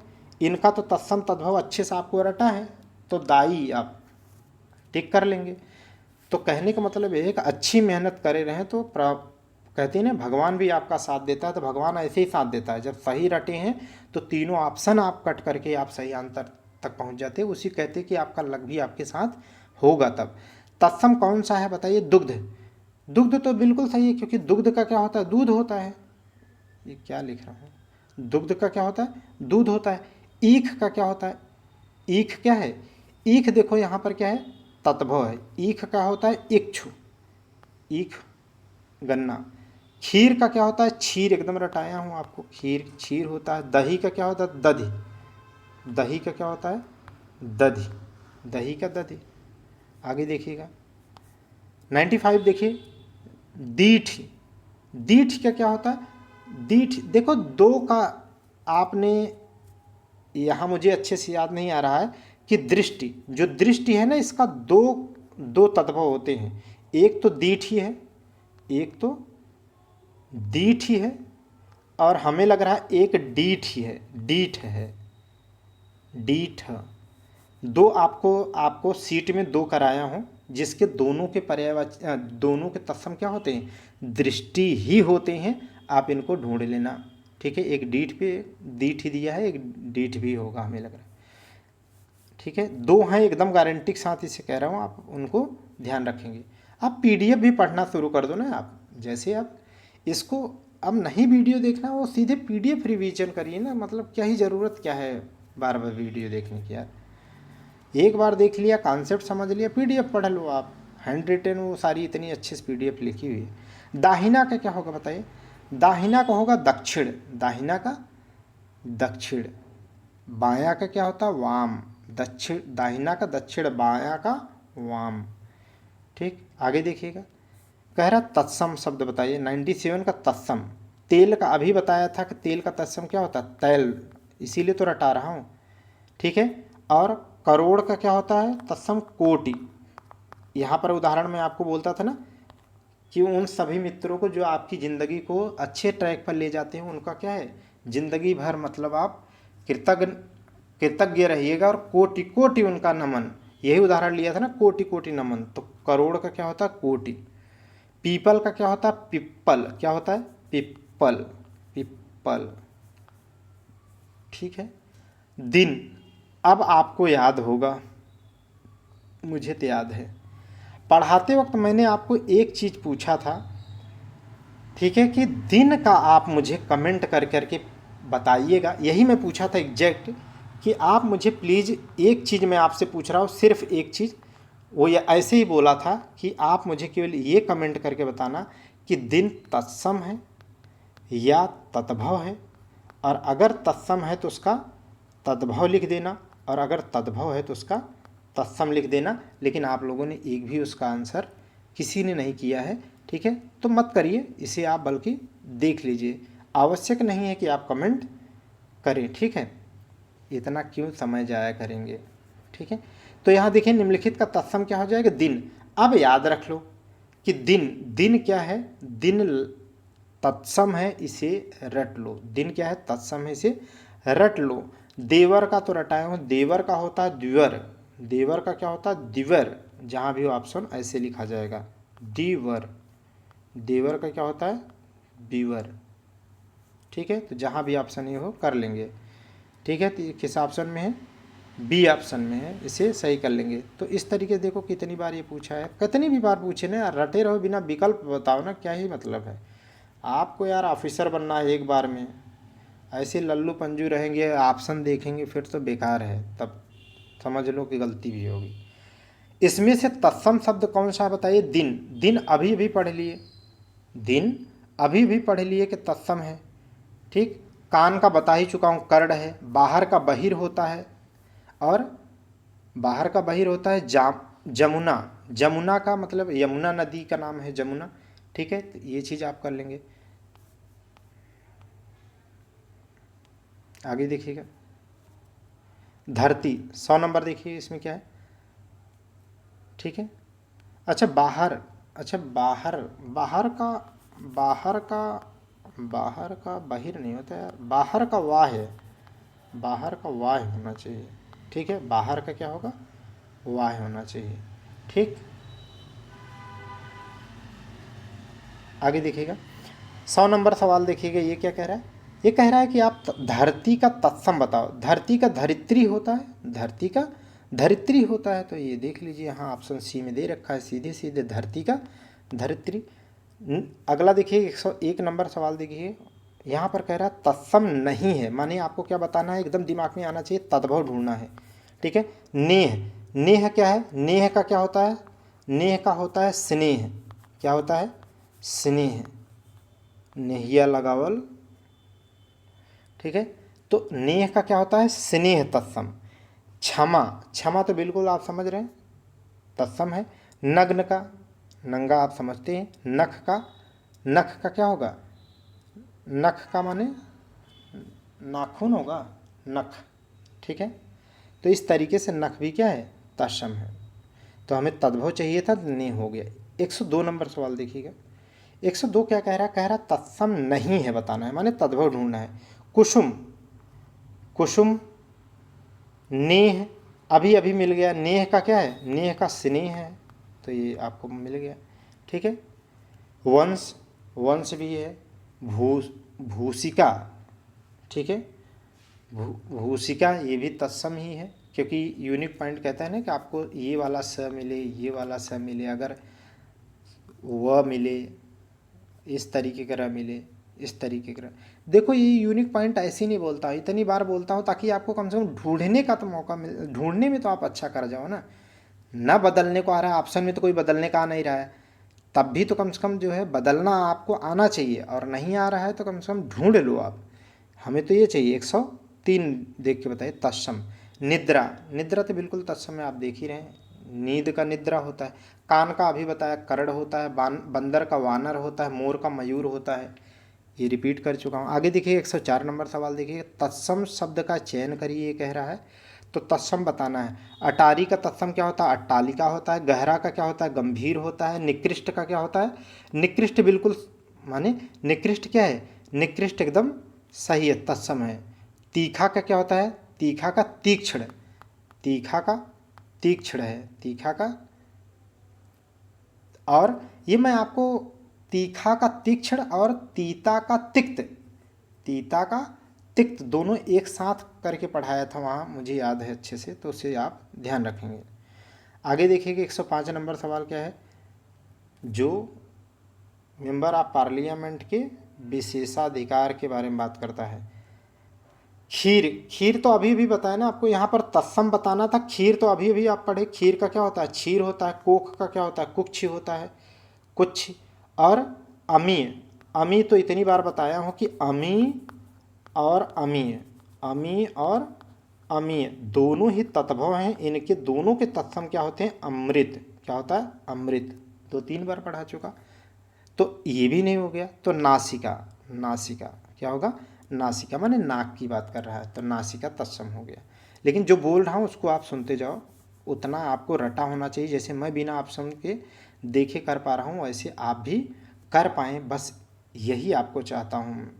इनका तो तत्सम तद्भव अच्छे से आपको रटा है, तो दाई आप टिक कर लेंगे। तो कहने का मतलब है कि अच्छी मेहनत करे रहें तो कहते हैं ना, भगवान भी आपका साथ देता है, तो भगवान ऐसे ही साथ देता है। जब सही रटे हैं तो तीनों ऑप्शन आप कट करके आप सही आंसर तक पहुंच जाते हैं, उसी कहते हैं कि आपका लक भी आपके साथ होगा तब। तत्सम कौन सा है बताइए, दुग्ध। दुग्ध तो बिल्कुल सही है, क्योंकि दुग्ध का क्या होता है, दूध होता है। ये क्या लिख रहा हूँ, दुग्ध का क्या होता है, दूध होता है। ईख का क्या होता है, ईख क्या है, ईख देखो यहाँ पर क्या है, तत्भव है। ईख का होता है इक्षु, ईख गन्ना। खीर का क्या होता है, क्षीर, एकदम रटाया हूँ आपको, खीर क्षीर होता है। दही का क्या होता है, दधि। दही का क्या होता है, दधि, दही का दधि। आगे देखिएगा 95 देखिए, दीठ। दीठ का क्या होता है, दीठ देखो दो का, आपने यहाँ मुझे अच्छे से याद नहीं आ रहा है कि दृष्टि, जो दृष्टि है ना, इसका दो दो तत्व होते हैं। एक तो दीठ ही है, एक तो दीठ ही है, और हमें लग रहा है एक डीठ ही है, डीठ है, डीठ। दो आपको आपको सीट में दो कराया हूँ, जिसके दोनों के पर्यायवाची दोनों के तत्सम क्या होते हैं, दृष्टि ही होते हैं। आप इनको ढूंढ लेना, ठीक है। एक डीठ पे दीठ ही दिया है, एक डीठ भी होगा हमें लग रहा है, ठीक है। दो हैं एकदम गारंटी के साथ इसे कह रहा हूँ, आप उनको ध्यान रखेंगे। आप पीडीएफ भी पढ़ना शुरू कर दो ना, आप जैसे आप इसको अब नहीं वीडियो देखना, वो सीधे पीडीएफ रिवीजन करिए ना, मतलब क्या ही ज़रूरत क्या है बार बार वीडियो देखने की यार। एक बार देख लिया, कॉन्सेप्ट समझ लिया, पीडीएफ पढ़ लो आप, हैंड रिटेन वो सारी इतनी अच्छी से पीडीएफ लिखी हुई है। दाहिना का क्या होगा बताइए, दाहिना का होगा दक्षिण, दाहिना का दक्षिण। बायां का क्या होता है, वाम। दक्षिण, दाहिना का दक्षिण, बायां का वाम, ठीक। आगे देखिएगा, कह रहा तत्सम शब्द बताइए। 97 का तत्सम, तेल का अभी बताया था कि तेल का तत्सम क्या होता है, तैल, इसीलिए तो रटा रहा हूँ, ठीक है। और करोड़ का क्या होता है तत्सम, कोटि। यहाँ पर उदाहरण में आपको बोलता था ना कि उन सभी मित्रों को जो आपकी ज़िंदगी को अच्छे ट्रैक पर ले जाते हैं, उनका क्या है, ज़िंदगी भर मतलब आप कृतज्ञ कृतज्ञ रहिएगा, और कोटि कोटि उनका नमन। यही उदाहरण लिया था ना, कोटि कोटि नमन। तो करोड़ का क्या होता है, कोटि। पीपल का क्या होता है, पिप्पल। क्या होता है, पिप्पल, पिप्पल, ठीक है। दिन, अब आपको याद होगा, मुझे तो याद है, पढ़ाते वक्त मैंने आपको एक चीज़ पूछा था, ठीक है, कि दिन का आप मुझे कमेंट कर करके बताइएगा। यही मैं पूछा था एग्जैक्ट, कि आप मुझे प्लीज़ एक चीज़ मैं आपसे पूछ रहा हूँ, सिर्फ एक चीज़। वो ये ऐसे ही बोला था कि आप मुझे केवल ये कमेंट करके बताना कि दिन तत्सम है या तद्भव है, और अगर तत्सम है तो उसका तद्भव लिख देना, और अगर तद्भव है तो उसका तत्सम लिख देना। लेकिन आप लोगों ने एक भी उसका आंसर किसी ने नहीं किया है, ठीक है। तो मत करिए इसे, आप बल्कि देख लीजिए, आवश्यक नहीं है कि आप कमेंट करें, ठीक है। इतना क्यों समय जाया करेंगे, ठीक है। तो यहाँ देखिए, निम्नलिखित का तत्सम क्या हो जाएगा, दिन। अब याद रख लो कि दिन, दिन क्या है, दिन तत्सम है, इसे रट लो। दिन क्या है, तत्सम है, इसे रट लो। देवर का तो रटाया हूँ, देवर का होता है द्विवर। देवर का क्या होता है, द्विवर। जहाँ भी हो ऑप्शन ऐसे लिखा जाएगा, द्विवर। देवर का क्या होता है, द्विवर, ठीक है। तो जहाँ भी ऑप्शन ये हो कर लेंगे, ठीक है। तो किस ऑप्शन में है, बी ऑप्शन में है, इसे सही कर लेंगे। तो इस तरीके से देखो कितनी बार ये पूछा है, कितनी भी बार पूछे ना, रटे रहो बिना विकल्प बताओ ना, क्या ही मतलब है। आपको यार ऑफिसर बनना है एक बार में, ऐसे लल्लू पंजू रहेंगे, ऑप्शन देखेंगे फिर तो बेकार है, तब समझ लो कि गलती भी होगी। इसमें से तत्सम शब्द कौन सा बताइए, दिन। दिन अभी भी पढ़ लिए, दिन अभी भी पढ़ लिए कि तत्सम है, ठीक। कान का बता ही चुका हूँ, कर्ण है। बाहर का बहिर होता है, और बाहर का बहिर होता है जमुना। जमुना का मतलब यमुना नदी का नाम है जमुना, ठीक है। तो ये चीज़ आप कर लेंगे। आगे देखिएगा, धरती 100 नंबर देखिए इसमें क्या है, ठीक है। अच्छा बाहर, अच्छा बाहर, बाहर का, बाहर का, बाहर का बहिर नहीं होता यार, बाहर का वाह है, बाहर का वाह होना चाहिए, ठीक है। बाहर का क्या होगा, वाह होना चाहिए, ठीक। आगे देखिएगा, 100 नंबर सवाल देखिएगा, ये क्या कह रहा है, ये कह रहा है कि आप धरती का तत्सम बताओ। धरती का धरित्री होता है, धरती का धरित्री होता है, तो ये देख लीजिए यहाँ ऑप्शन सी में दे रखा है, सीधे सीधे धरती का धरित्री। अगला देखिए 101 नंबर सवाल देखिए, यहाँ पर कह रहा है तत्सम नहीं है, माने आपको क्या बताना है, एकदम दिमाग में आना चाहिए, तद्भव ढूंढना है, ठीक है। नेह, नेह क्या है, नेह का क्या होता है, नेह का होता है स्नेह। क्या होता है, स्नेह, नेहिया लगावल, ठीक है। तो नेह का क्या होता है, स्नेह तत्सम। क्षमा, क्षमा तो बिल्कुल आप समझ रहे हैं, तत्सम है। नग्न का, नंगा आप समझते हैं। नख का, नख का क्या होगा, नख का माने नाखून होगा, नख, ठीक है। तो इस तरीके से नख भी क्या है, तत्सम है। तो हमें तद्भव चाहिए था, नहीं हो गया। 102 नंबर सवाल देखिएगा। 102 क्या कह रहा है? कह रहा तत्सम नहीं है बताना है, माने तद्भव ढूंढना है। कुसुम, कुसुम, नेह अभी अभी मिल गया। नेह का क्या है? नेह का स्नेह है, तो ये आपको मिल गया। ठीक है। वंश, वंश भी है। भूसिका, ठीक है, भूसिका ये भी तत्सम ही है, क्योंकि यूनिक पॉइंट कहता है ना कि आपको ये वाला स मिले, ये वाला स मिले, अगर व मिले, इस तरीके का र मिले, इस तरीके का। देखो ये यूनिक पॉइंट ऐसे ही नहीं बोलता, इतनी बार बोलता हूँ ताकि आपको कम से कम ढूंढने का तो मौका मिले। ढूंढने में तो आप अच्छा कर जाओ ना बदलने को आ रहा है ऑप्शन में तो कोई बदलने का आ नहीं रहा है, तब भी तो कम से कम जो है बदलना आपको आना चाहिए, और नहीं आ रहा है तो कम से कम ढूंढ लो आप। हमें तो ये चाहिए। 103 देख के बताइए। तत्सम, निद्रा, निद्रा तो बिल्कुल तत्सम है, आप देख ही रहे हैं। नींद का निद्रा होता है। कान का अभी बताया करण होता है। बंदर का वानर होता है। मोर का मयूर होता है। ये रिपीट कर चुका हूँ। आगे देखिए 104 नंबर सवाल देखिए। तत्सम शब्द का चयन करिए, ये कह रहा है, तो तत्सम बताना है। अटारी का तत्सम क्या होता है? अट्टालिका होता है। गहरा का क्या होता है? गंभीर होता है। निकृष्ट का क्या होता है? निकृष्ट बिल्कुल, माने निकृष्ट क्या है? निकृष्ट एकदम सही है, तत्सम है। तीखा का क्या होता है? तीखा का तीक्ष्ण, तीखा का तीक्ष्ण है, तीखा का। और ये मैं आपको तीखा का तीक्ष्ण और तीता का तिक्त, तीता का तिक्त दोनों एक साथ करके पढ़ाया था वहाँ, मुझे याद है अच्छे से, तो उसे आप ध्यान रखेंगे। आगे देखिए कि 105 नंबर सवाल क्या है? जो मेंबर ऑफ पार्लियामेंट के विशेषाधिकार के बारे में बात करता है। खीर, खीर तो अभी भी बताया ना आपको, यहाँ पर तत्सम बताना था। खीर तो अभी अभी आप पढ़े। खीर का क्या होता है? क्षीर होता है। कोख का क्या होता है? कुक्ष होता है, कुछ। और अमीय, अमी तो इतनी बार बताया हूँ कि अमी और अमीय, अमी और अमीय दोनों ही तत्भव हैं। इनके दोनों के तत्सम क्या होते हैं? अमृत। क्या होता है? अमृत। 2-3 बार पढ़ा चुका, तो ये भी नहीं हो गया। तो नासिका, नासिका क्या होगा? नासिका माने नाक की बात कर रहा है, तो नासिका तत्सम हो गया। लेकिन जो बोल रहा हूँ उसको आप सुनते जाओ, उतना आपको रटा होना चाहिए। जैसे मैं बिना ऑप्शन के देखे कर पा रहा हूँ, वैसे आप भी कर पाएँ, बस यही आपको चाहता हूँ।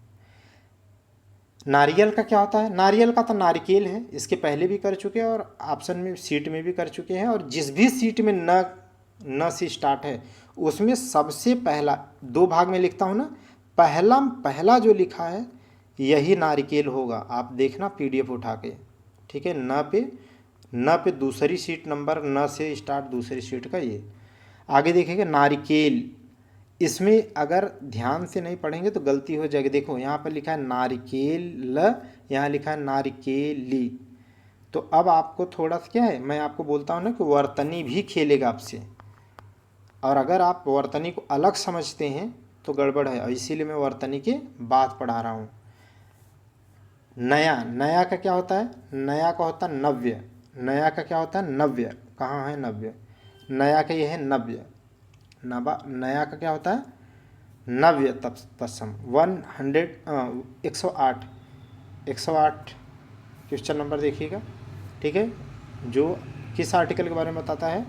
नारियल का क्या होता है? नारियल का तो नारिकेल है, इसके पहले भी कर चुके हैं और ऑप्शन में सीट में भी कर चुके हैं। और जिस भी सीट में न से स्टार्ट है उसमें सबसे पहला 2 भाग में लिखता हूँ ना, पहला जो लिखा है यही नारिकेल होगा। आप देखना पीडीएफ उठा के, ठीक है। न पे दूसरी सीट नंबर, न से स्टार्ट दूसरी सीट का ये। आगे देखेंगे नारिकेल, इसमें अगर ध्यान से नहीं पढ़ेंगे तो गलती हो जाएगी। देखो यहाँ पर लिखा है नारिकेल, यहाँ लिखा है नारिकेली। तो अब आपको थोड़ा सा क्या है, मैं आपको बोलता हूँ ना कि वर्तनी भी खेलेगा आपसे, और अगर आप वर्तनी को अलग समझते हैं तो गड़बड़ है, इसीलिए मैं वर्तनी की बात पढ़ा रहा हूँ। नया, नया का क्या होता है? नया का होता है नव्य। नया का क्या होता है? नव्य। कहाँ है नव्य? नया का ये है नव्य। नया का क्या होता है? नव्य तत्सम। 108 क्वेश्चन नंबर देखिएगा, ठीक है। जो किस आर्टिकल के बारे में बताता है?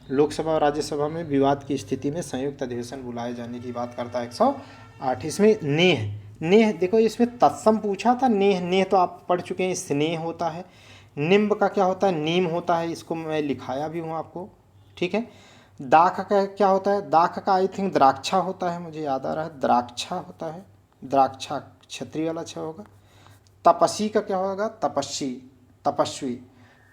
लोकसभा और राज्यसभा में विवाद की स्थिति में संयुक्त अधिवेशन बुलाए जाने की बात करता है 108। इसमें नेह, नेह देखो इसमें तत्सम पूछा था। नेह, नेह तो आप पढ़ चुके हैं, स्नेह होता है। निम्ब का क्या होता है? नीम होता है, इसको मैं लिखाया भी हूँ आपको, ठीक है। दाख का क्या होता है? दाख का आई थिंक द्राक्षा होता है, मुझे याद आ रहा है द्राक्षा होता है। द्राक्षा क्षत्रिय वाला अच्छा होगा। तपस्वी का क्या होगा? तपस्वी, तपस्वी।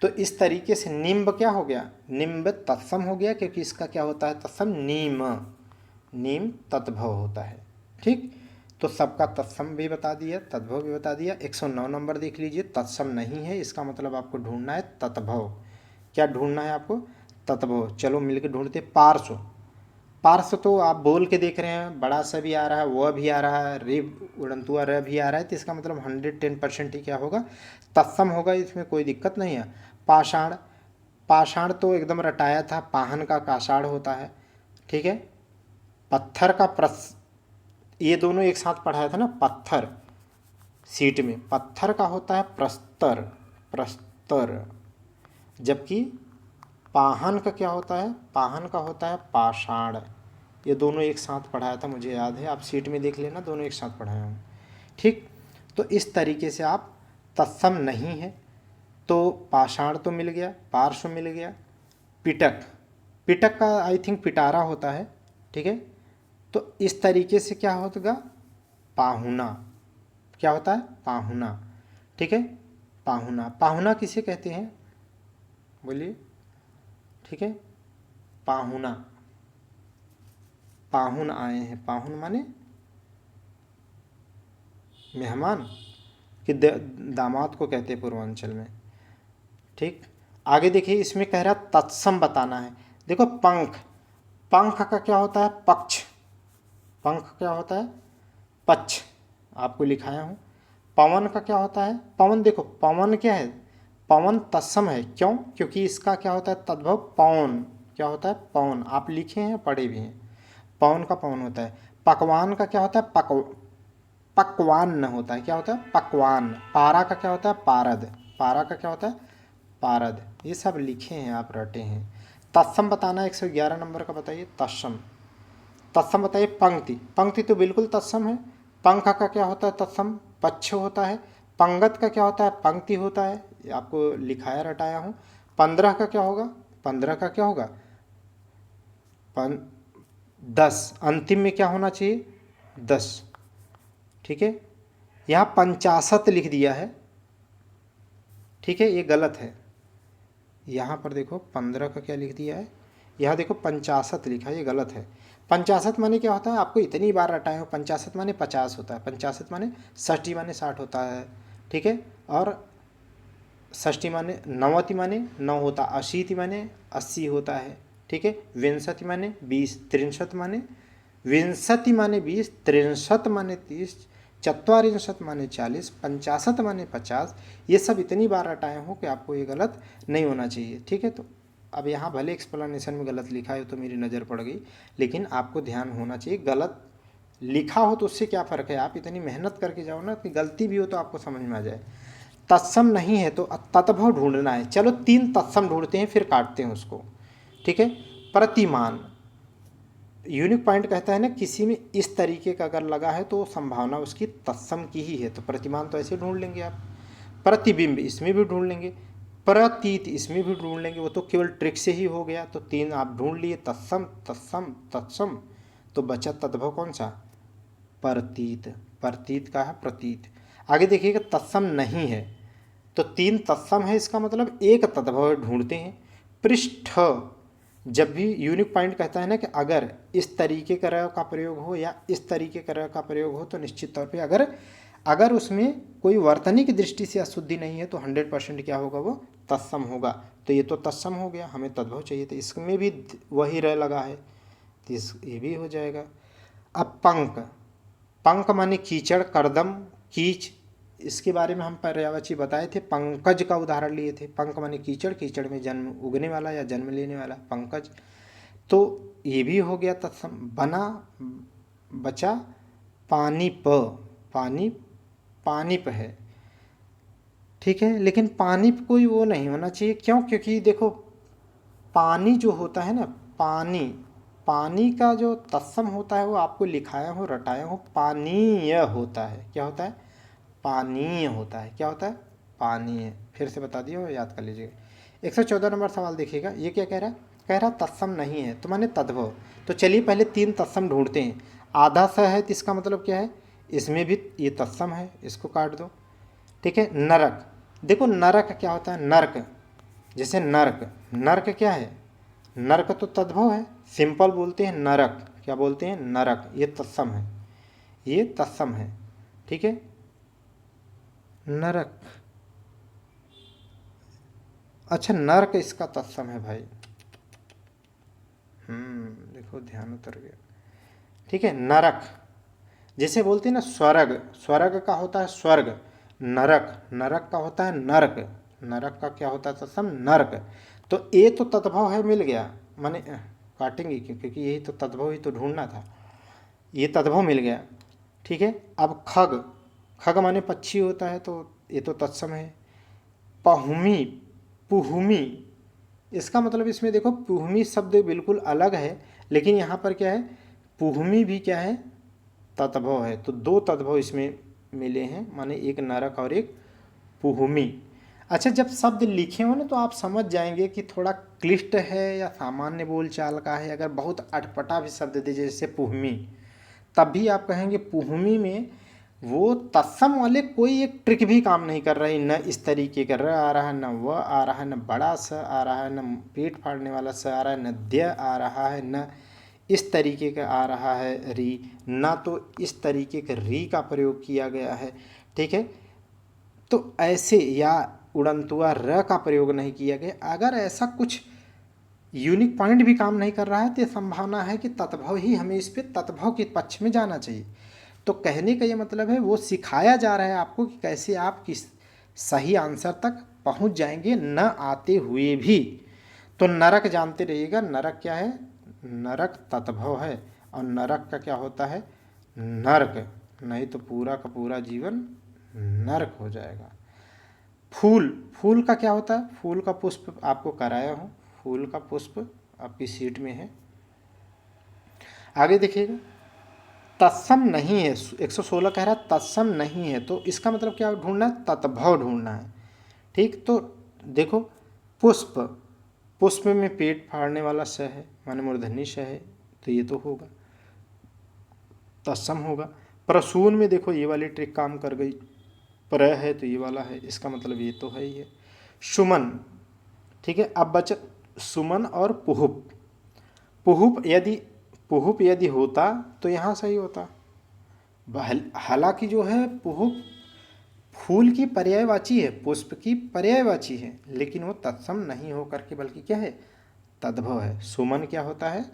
तो इस तरीके से निम्ब क्या हो गया? निम्ब तत्सम हो गया, क्योंकि इसका क्या होता है? तत्सम नीम, नीम तद्भव होता है, ठीक। तो सबका तत्सम भी बता दिया, तद्भव भी बता दिया। 109 नंबर देख लीजिए। तत्सम नहीं है, इसका मतलब आपको ढूंढना है तद्भव। क्या ढूंढना है आपको? तद्भव। चलो मिलकर ढूंढते। पार्श्व, पार्श्व तो आप बोल के देख रहे हैं, बड़ा सा भी आ रहा है, वह भी आ रहा है, रे उड़ंतुआ र भी आ रहा है, तो इसका मतलब 110% ही क्या होगा? तत्सम होगा, इसमें कोई दिक्कत नहीं है। पाषाण, पाषाण तो एकदम रटाया था, पाहन का काषाण होता है, ठीक है। पत्थर का ये दोनों एक साथ पढ़ाया था ना, पत्थर सीट में, पत्थर का होता है प्रस्तर, प्रस्तर। जबकि पाहन का क्या होता है? पाहन का होता है पाषाण। ये दोनों एक साथ पढ़ाया था, मुझे याद है, आप सीट में देख लेना, दोनों एक साथ पढ़ाया हूँ। ठीक, तो इस तरीके से आप तत्सम नहीं है तो पाषाण तो मिल गया, पार्श्व मिल गया, पिटक, पिटक का आई थिंक पिटारा होता है। ठीक है, तो इस तरीके से क्या होगा? पाहुना। क्या होता है? पाहुना। ठीक है, पाहुना। पाहुना किसे कहते हैं? बोलिए। ठीक है, पाहुना, पाहुन आए हैं। पाहुन माने मेहमान कि दामाद को कहते हैं पूर्वांचल में। ठीक, आगे देखिए, इसमें कह रहा तत्सम बताना है। देखो पंख, पंख का क्या होता है? पक्ष। पंख क्या होता है? पक्ष। आपको लिखाया हूँ। पवन का क्या होता है? पवन। देखो पवन क्या है? पवन तत्सम है। क्यों? क्योंकि इसका क्या होता है? तद्भव पवन। क्या होता है? पवन। आप लिखे हैं, पढ़े भी हैं। पवन का पवन होता है। पकवान का क्या होता है? पकवान न होता है। क्या होता है? पकवान। पारा का क्या होता है? पारद। पारा का क्या होता है? पारद। ये सब लिखे हैं, आप रटे हैं। तत्सम बताना 111 नंबर का बताइए। तत्सम, तत्सम बताइए। पंक्ति, पंक्ति तो बिल्कुल तत्सम है। पंख का क्या होता है? तत्सम पक्ष होता है। पंगत का क्या होता है? पंक्ति होता है। ये आपको लिखाया रटाया हूँ। 15 का क्या होगा? 15 का क्या होगा? 10। अंतिम में क्या होना चाहिए? 10। ठीक है, यहाँ 50 लिख दिया है। ठीक है, ये गलत है। यहाँ पर देखो 15 का क्या लिख दिया है, यहाँ देखो 50 लिखा है, ये गलत है। 50 माने क्या होता है? आपको इतनी बार रटाए हो। 50 माने 50 होता है। 50 माने 60 माने 60 होता है। ठीक है, और 60 माने 90 माने 9 होता है। 80 माने 80 होता है। ठीक है, विंशति माने 20, 63 माने विंशति माने 20, 63 माने 30, चत्वारिंशत माने 40, 50 माने 50। ये सब इतनी बार रटाए हो कि आपको ये गलत नहीं होना चाहिए। ठीक है, तो अब यहाँ भले एक्सप्लेनेशन में गलत लिखा है तो मेरी नज़र पड़ गई, लेकिन आपको ध्यान होना चाहिए। गलत लिखा हो तो उससे क्या फ़र्क है? आप इतनी मेहनत करके जाओ ना कि गलती भी हो तो आपको समझ में आ जाए। तत्सम नहीं है तो तत्भव ढूंढना है। चलो 3 तत्सम ढूंढते हैं, फिर काटते हैं उसको। ठीक है, प्रतिमान, यूनिक पॉइंट कहता है ना, किसी में इस तरीके का अगर लगा है तो संभावना उसकी तत्सम की ही है। तो प्रतिमान तो ऐसे ढूंढ लेंगे आप। प्रतिबिंब इसमें भी ढूंढ लेंगे। प्रतीत इसमें भी ढूंढ लेंगे। वो तो केवल ट्रिक से ही हो गया। तो 3 आप ढूंढ लिए, तत्सम तत्सम तत्सम। तो बचा तद्भव कौन सा? प्रतीत। प्रतीत का है प्रतीत। आगे देखिएगा, तत्सम नहीं है तो 3 तत्सम है, इसका मतलब एक तद्भव ढूंढते हैं। पृष्ठ, जब भी यूनिक पॉइंट कहता है ना कि अगर इस तरीके का र का प्रयोग हो या इस तरीके का र का प्रयोग हो तो निश्चित तौर पे अगर उसमें कोई वर्तनी की दृष्टि से अशुद्धि नहीं है तो 100% क्या होगा? वो तत्सम होगा। तो ये तो तत्सम हो गया, हमें तद्भव चाहिए तो इसमें भी वही र लगा है तो ये भी हो जाएगा। अब पंक, पंक माने कीचड़, करदम, कीच। इसके बारे में हम पर्यायवाची बताए थे, पंकज का उदाहरण लिए थे। पंक माने कीचड़, कीचड़ में जन्म उगने वाला या जन्म लेने वाला, पंकज। तो ये भी हो गया तत्सम। बना, बचा, पानी प, पानी, पानीप है। ठीक है, लेकिन पानीप कोई वो नहीं होना चाहिए। क्यों? क्योंकि देखो पानी जो होता है ना, पानी, पानी का जो तत्सम होता है वो आपको लिखाया हो रटाया हो, पानीय होता है। क्या होता है? पानीय होता है। क्या होता है? पानीय। फिर से बता दिया, याद कर लीजिएगा। 114 नंबर सवाल देखिएगा, ये क्या कह रहा है? कह रहा तत्सम नहीं है तो माने तद्भव। तो चलिए पहले 3 तत्सम ढूंढते हैं। आधा स है तो इसका मतलब क्या है? इसमें भी ये तत्सम है, इसको काट दो। ठीक है, नरक। देखो नरक क्या होता है? नर्क। जैसे नर्क, नर्क क्या है? नर्क तो तद्भव है, सिंपल बोलते हैं नरक। क्या बोलते हैं? नरक। ये तत्सम है, ये तत्सम है। ठीक है, नरक। अच्छा, नर्क इसका तत्सम है भाई। देखो ध्यान उतर गया। ठीक है, नरक। जैसे बोलते हैं ना स्वर्ग, स्वर्ग का होता है स्वर्ग। नरक, नरक का होता है नरक। नरक का क्या होता है तत्सम? नरक। तो ये तो तद्भव है, मिल गया। माने काटेंगे क्यों? क्योंकि यही तो तद्भव ही तो ढूंढना था। ये तद्भव मिल गया। ठीक है, अब खग, खग माने पक्षी होता है तो ये तो तत्सम है। पहुमी, पुहुमी, इसका मतलब इसमें देखो पुहमी शब्द बिल्कुल अलग है, लेकिन यहाँ पर क्या है, पुहमी भी क्या है, तद्भव है। तो दो तद्भव इसमें मिले हैं, माने एक नरक और एक पुहमी। अच्छा, जब शब्द लिखे हो ना तो आप समझ जाएंगे कि थोड़ा क्लिष्ट है या सामान्य बोलचाल का है। अगर बहुत अटपटा भी शब्द दे जैसे पुहमी, तब भी आप कहेंगे पुहमी में वो तत्सम वाले कोई एक ट्रिक भी काम नहीं कर रही, न इस तरीके का र आ रहा है, न व आ रहा है, न बड़ा स आ रहा है, न पेट फाड़ने वाला स आ रहा है, न द्य आ रहा है, न इस तरीके का आ रहा है री, ना तो इस तरीके का री का प्रयोग किया गया है। ठीक है, तो ऐसे या उड़नतुआ र का प्रयोग नहीं किया गया। अगर ऐसा कुछ यूनिक पॉइंट भी काम नहीं कर रहा है तो संभावना है कि तत्भव ही हमें इस पे तत्भव के पक्ष में जाना चाहिए। तो कहने का ये मतलब है वो सिखाया जा रहा है आपको कि कैसे आप किस सही आंसर तक पहुंच जाएंगे न आते हुए भी। तो नरक जानते रहिएगा, नरक क्या है, नरक तत्भव है, और नरक का क्या होता है, नर्क, नहीं तो पूरा का पूरा जीवन नर्क हो जाएगा। फूल, फूल का क्या होता है, फूल का पुष्प आपको कराया हूँ, फूल का पुष्प आपकी सीट में है। आगे देखिएगा, तत्सम नहीं है, 116 कह रहा है तत्सम नहीं है, तो इसका मतलब क्या ढूंढना है, तत्भव ढूंढना है। ठीक, तो देखो पुष्प, पुष्प में पेट फाड़ने वाला स है, माने मूर्धन्य स है, तो ये तो होगा, तत्सम होगा। प्रसून में देखो ये वाली ट्रिक काम कर गई, प्र है तो ये वाला है, इसका मतलब ये तो है ही है। सुमन, ठीक है, अब बच सुमन और पुहुप। पुहुप यदि होता तो यहाँ सही होता। हालांकि जो है पुहुप फूल की पर्यायवाची है, पुष्प की पर्यायवाची है, लेकिन वो तत्सम नहीं हो करके बल्कि क्या है, तद्भव है। सुमन क्या होता है,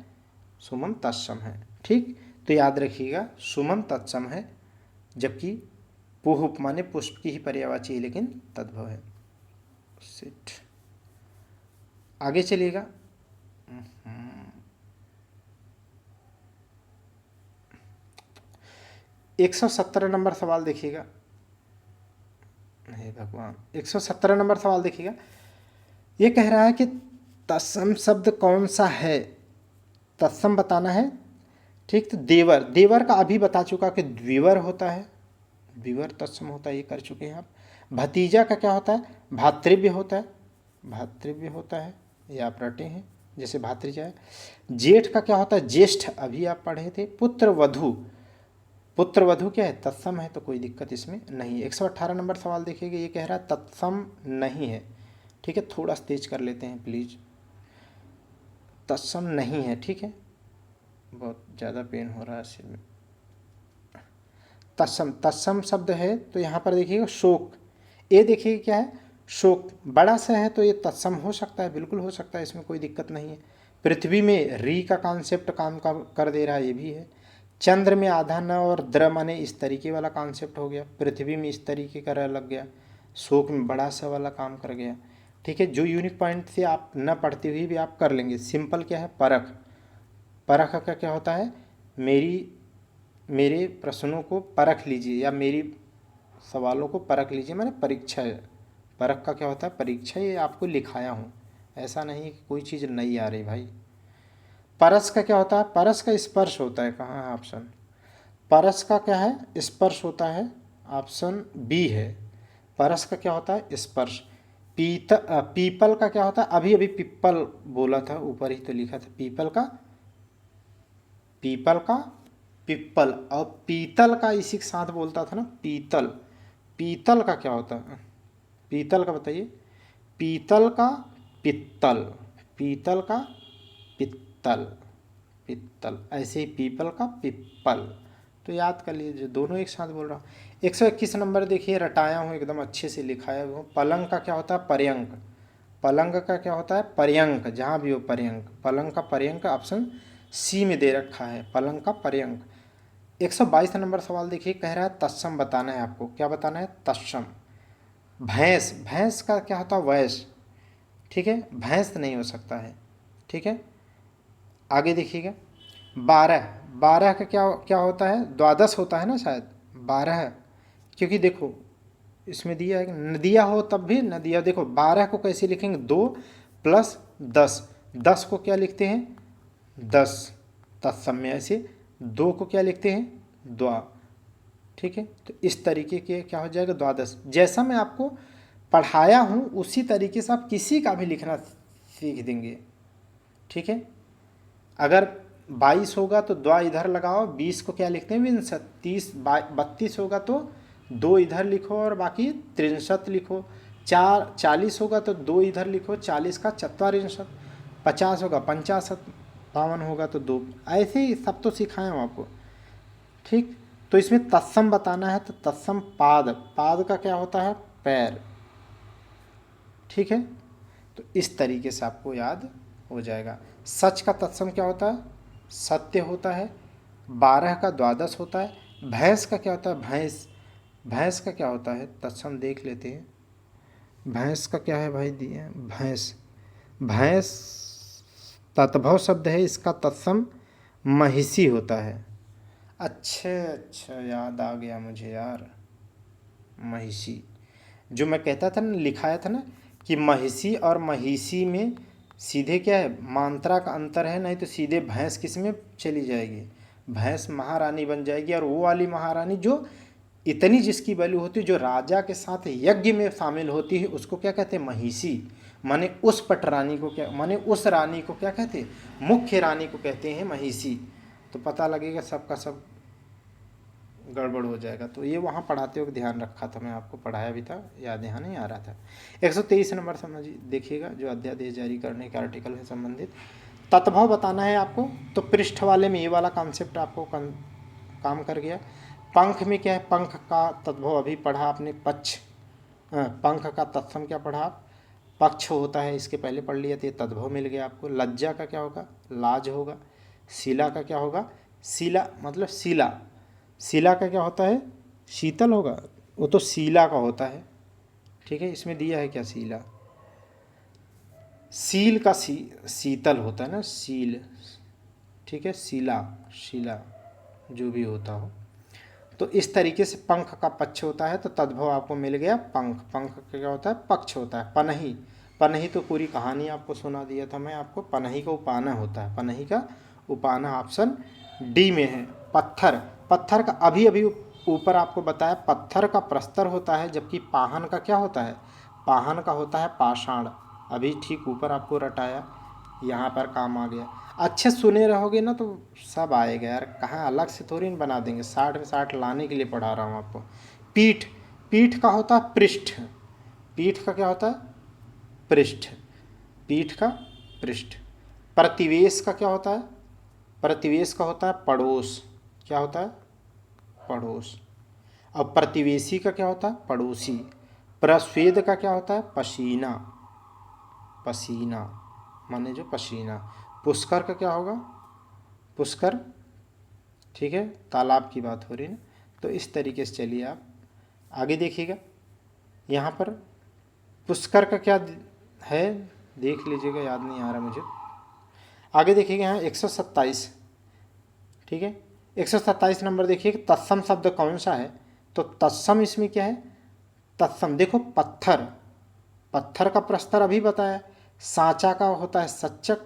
सुमन तत्सम है। ठीक, तो याद रखिएगा सुमन तत्सम है, जबकि पुहुप माने पुष्प की ही पर्यायवाची है लेकिन तद्भव है। सेट, आगे चलिएगा। 117 नंबर सवाल देखिएगा। हे भगवान, 117 नंबर सवाल देखिएगा। ये कह रहा है कि तत्सम शब्द कौन सा है, तत्सम बताना है। ठीक, तो देवर, देवर का अभी बता चुका कि द्विवर होता है, द्विवर तत्सम होता है, ये कर चुके हैं आप। भतीजा का क्या होता है, भातृव्य होता है, भातृव्य होता है, ये आप रटे हैं जैसे भातृजा है। जेठ का क्या होता है, ज्येष्ठ, अभी आप पढ़े थे। पुत्र वधु, पुत्र वधु क्या है, तत्सम है, तो कोई दिक्कत इसमें नहीं है। 118 नंबर सवाल देखिएगा, ये कह रहा है तत्सम नहीं है। ठीक है, थोड़ा तेज कर लेते हैं प्लीज, तत्सम नहीं है। ठीक है, बहुत ज़्यादा पेन हो रहा है सिर में। तत्सम, तत्सम शब्द है तो यहाँ पर देखिएगा शोक, ये देखिए क्या है, शोक बड़ा सा है तो ये तत्सम हो सकता है, बिल्कुल हो सकता है, इसमें कोई दिक्कत नहीं है। पृथ्वी में री का कॉन्सेप्ट काम कर दे रहा है, ये भी है। चंद्र में आधा न और द्र माने इस तरीके वाला कॉन्सेप्ट हो गया, पृथ्वी में इस तरीके का लग गया, शोक में बड़ा सा वाला काम कर गया। ठीक है, जो यूनिक पॉइंट से आप न पढ़ते हुए भी आप कर लेंगे। सिंपल क्या है, परख, परख का क्या होता है, मेरे प्रश्नों को परख लीजिए या मेरी सवालों को परख लीजिए, मैंने परीक्षा है। परख का क्या होता है, परीक्षा, ये आपको लिखाया हूँ, ऐसा नहीं है कि कोई चीज़ नहीं आ रही भाई। परस का क्या होता है, परस का स्पर्श होता है, कहाँ है ऑप्शन, परस का क्या है, स्पर्श होता है, ऑप्शन बी है। परस का क्या होता है, स्पर्श। पीपल का क्या होता है, अभी अभी पिप्पल बोला था, ऊपर ही तो लिखा था पीपल का, पीपल का पिप्पल, और पीतल का इसी के साथ बोलता था ना, पीतल। पीतल का क्या होता है, पीतल का बताइए, पीतल का पित्तल, पीतल का पित्तल, पित्तल, ऐसे ही पीपल का पिप्पल। तो याद कर लीजिए, दोनों एक साथ बोल रहा हूँ। 121 नंबर देखिए, रटाया हूँ, एकदम अच्छे से लिखाया हूँ। पलंग का क्या होता है, पर्यंक, पलंग का क्या होता है, पर्यंक, जहाँ भी हो पर्यंक, पलंग का पर्यंक ऑप्शन सी में दे रखा है, पलंग का पर्यंक। 122 नंबर सवाल देखिए, कह रहा है तत्सम बताना है आपको, क्या बताना है, तत्सम। भैंस, भैंस का क्या होता है, वैस। ठीक है, भैंस नहीं हो सकता है। ठीक है, आगे देखिएगा, 12, 12 का क्या क्या होता है, द्वादश होता है ना शायद, 12, क्योंकि देखो इसमें दिया है, नदिया हो तब भी नदिया, देखो 12 को कैसे लिखेंगे, 2 प्लस 10, 10 को क्या लिखते हैं 10 तत्सम ऐसे, 2 को क्या लिखते हैं द्वा। ठीक है, तो इस तरीके के क्या हो जाएगा द्वादश। जैसा मैं आपको पढ़ाया हूँ उसी तरीके से आप किसी का भी लिखना सीख देंगे। ठीक है, अगर 22 होगा तो द्वा इधर लगाओ, 20 को क्या लिखते हैं विंशत, 30 32 होगा तो 2 इधर लिखो और बाकी 63 लिखो, 40 होगा तो 2 इधर लिखो, 40 का चत्वारिंशत, 50 होगा 55, 52 होगा तो 2, ऐसे ही सब तो सिखाया हूँ आपको। ठीक, तो इसमें तत्सम बताना है तो तत्सम पाद, पाद का क्या होता है पैर। ठीक है, तो इस तरीके से आपको याद हो जाएगा। सच का तत्सम क्या होता है सत्य होता है, 12 का द्वादश होता है। भैंस का क्या होता है भैंस, भैंस का क्या होता है तत्सम देख लेते हैं। भैंस का क्या है भाई दिए भैंस, भैंस तत्भव शब्द है, इसका तत्सम महिषी होता है। अच्छा याद आ गया मुझे यार, महिषी जो मैं कहता था ना लिखाया था ना कि महिषी और महिषी में सीधे क्या है मात्रा का अंतर है, नहीं तो सीधे भैंस किस में चली जाएगी, भैंस महारानी बन जाएगी। और वो वाली महारानी जो इतनी जिसकी वैल्यू होती है, जो राजा के साथ यज्ञ में शामिल होती है, उसको क्या कहते हैं महिषी। माने उस पटरानी को क्या, माने उस रानी को क्या कहते हैं मुख्य रानी को कहते हैं महिषी। तो पता लगेगा सबका सब गड़बड़ हो जाएगा। तो ये वहाँ पढ़ाते वक्त ध्यान रखा था, मैं आपको पढ़ाया भी था, याद यहाँ नहीं आ रहा था। 123 नंबर समझिए, देखिएगा जो अध्यादेश जारी करने के आर्टिकल है संबंधित तत्भव बताना है आपको। तो पृष्ठ वाले में ये वाला कॉन्सेप्ट आपको काम कर गया। पंख में क्या है, पंख का तत्भव अभी पढ़ा आपने, पक्ष, पंख का तत्सम क्या पढ़ा आप, पक्ष होता है, इसके पहले पढ़ लिया तो ये तद्भव मिल गया आपको। लज्जा का क्या होगा लाज होगा। शिला का क्या होगा शिला मतलब शिला, शिला का क्या होता है शीतल होगा, वो तो शिला का होता है। ठीक है, इसमें दिया है क्या शिला, सील का शीतल होता है ना सील। ठीक है, शिला शिला जो भी होता हो। तो इस तरीके से पंख का पक्ष होता है, तो तद्भव आपको मिल गया पंख। पंख का क्या होता है पक्ष होता है। पनही, पनही तो पूरी कहानी आपको सुना दिया था मैं आपको। पनही का उपाना होता है, पनही का उपाना ऑप्शन डी में है। पत्थर, पत्थर का अभी अभी ऊपर आपको बताया पत्थर का प्रस्तर होता है, जबकि पाहन का क्या होता है पाहन का होता है पाषाण। अभी ठीक ऊपर आपको रटाया, यहाँ पर काम आ गया। अच्छे सुने रहोगे ना तो सब आएगा यार, कहाँ अलग से थोड़ी बना देंगे, 60 में 60 लाने के लिए पढ़ा रहा हूँ आपको। पीठ, पीठ का होता है पृष्ठ, पीठ का क्या होता है पृष्ठ, पीठ का पृष्ठ। प्रतिवेश का क्या होता है प्रतिवेश का होता है पड़ोस, क्या होता है पड़ोस। अब प्रतिवेशी का क्या होता है पड़ोसी। प्रस्वेद का क्या होता है पसीना, पसीना माने जो पसीना। पुष्कर का क्या होगा पुष्कर, ठीक है तालाब की बात हो रही है ना। तो इस तरीके से चलिए आप आगे देखिएगा, यहाँ पर पुष्कर का क्या है देख लीजिएगा, याद नहीं आ रहा मुझे। आगे देखिएगा यहाँ 127, ठीक है 127 नंबर देखिए तत्सम शब्द कौन सा है। तो तत्सम इसमें क्या है तत्सम, देखो पत्थर, पत्थर का प्रस्तर अभी बताया। सांचा का होता है सच्चक,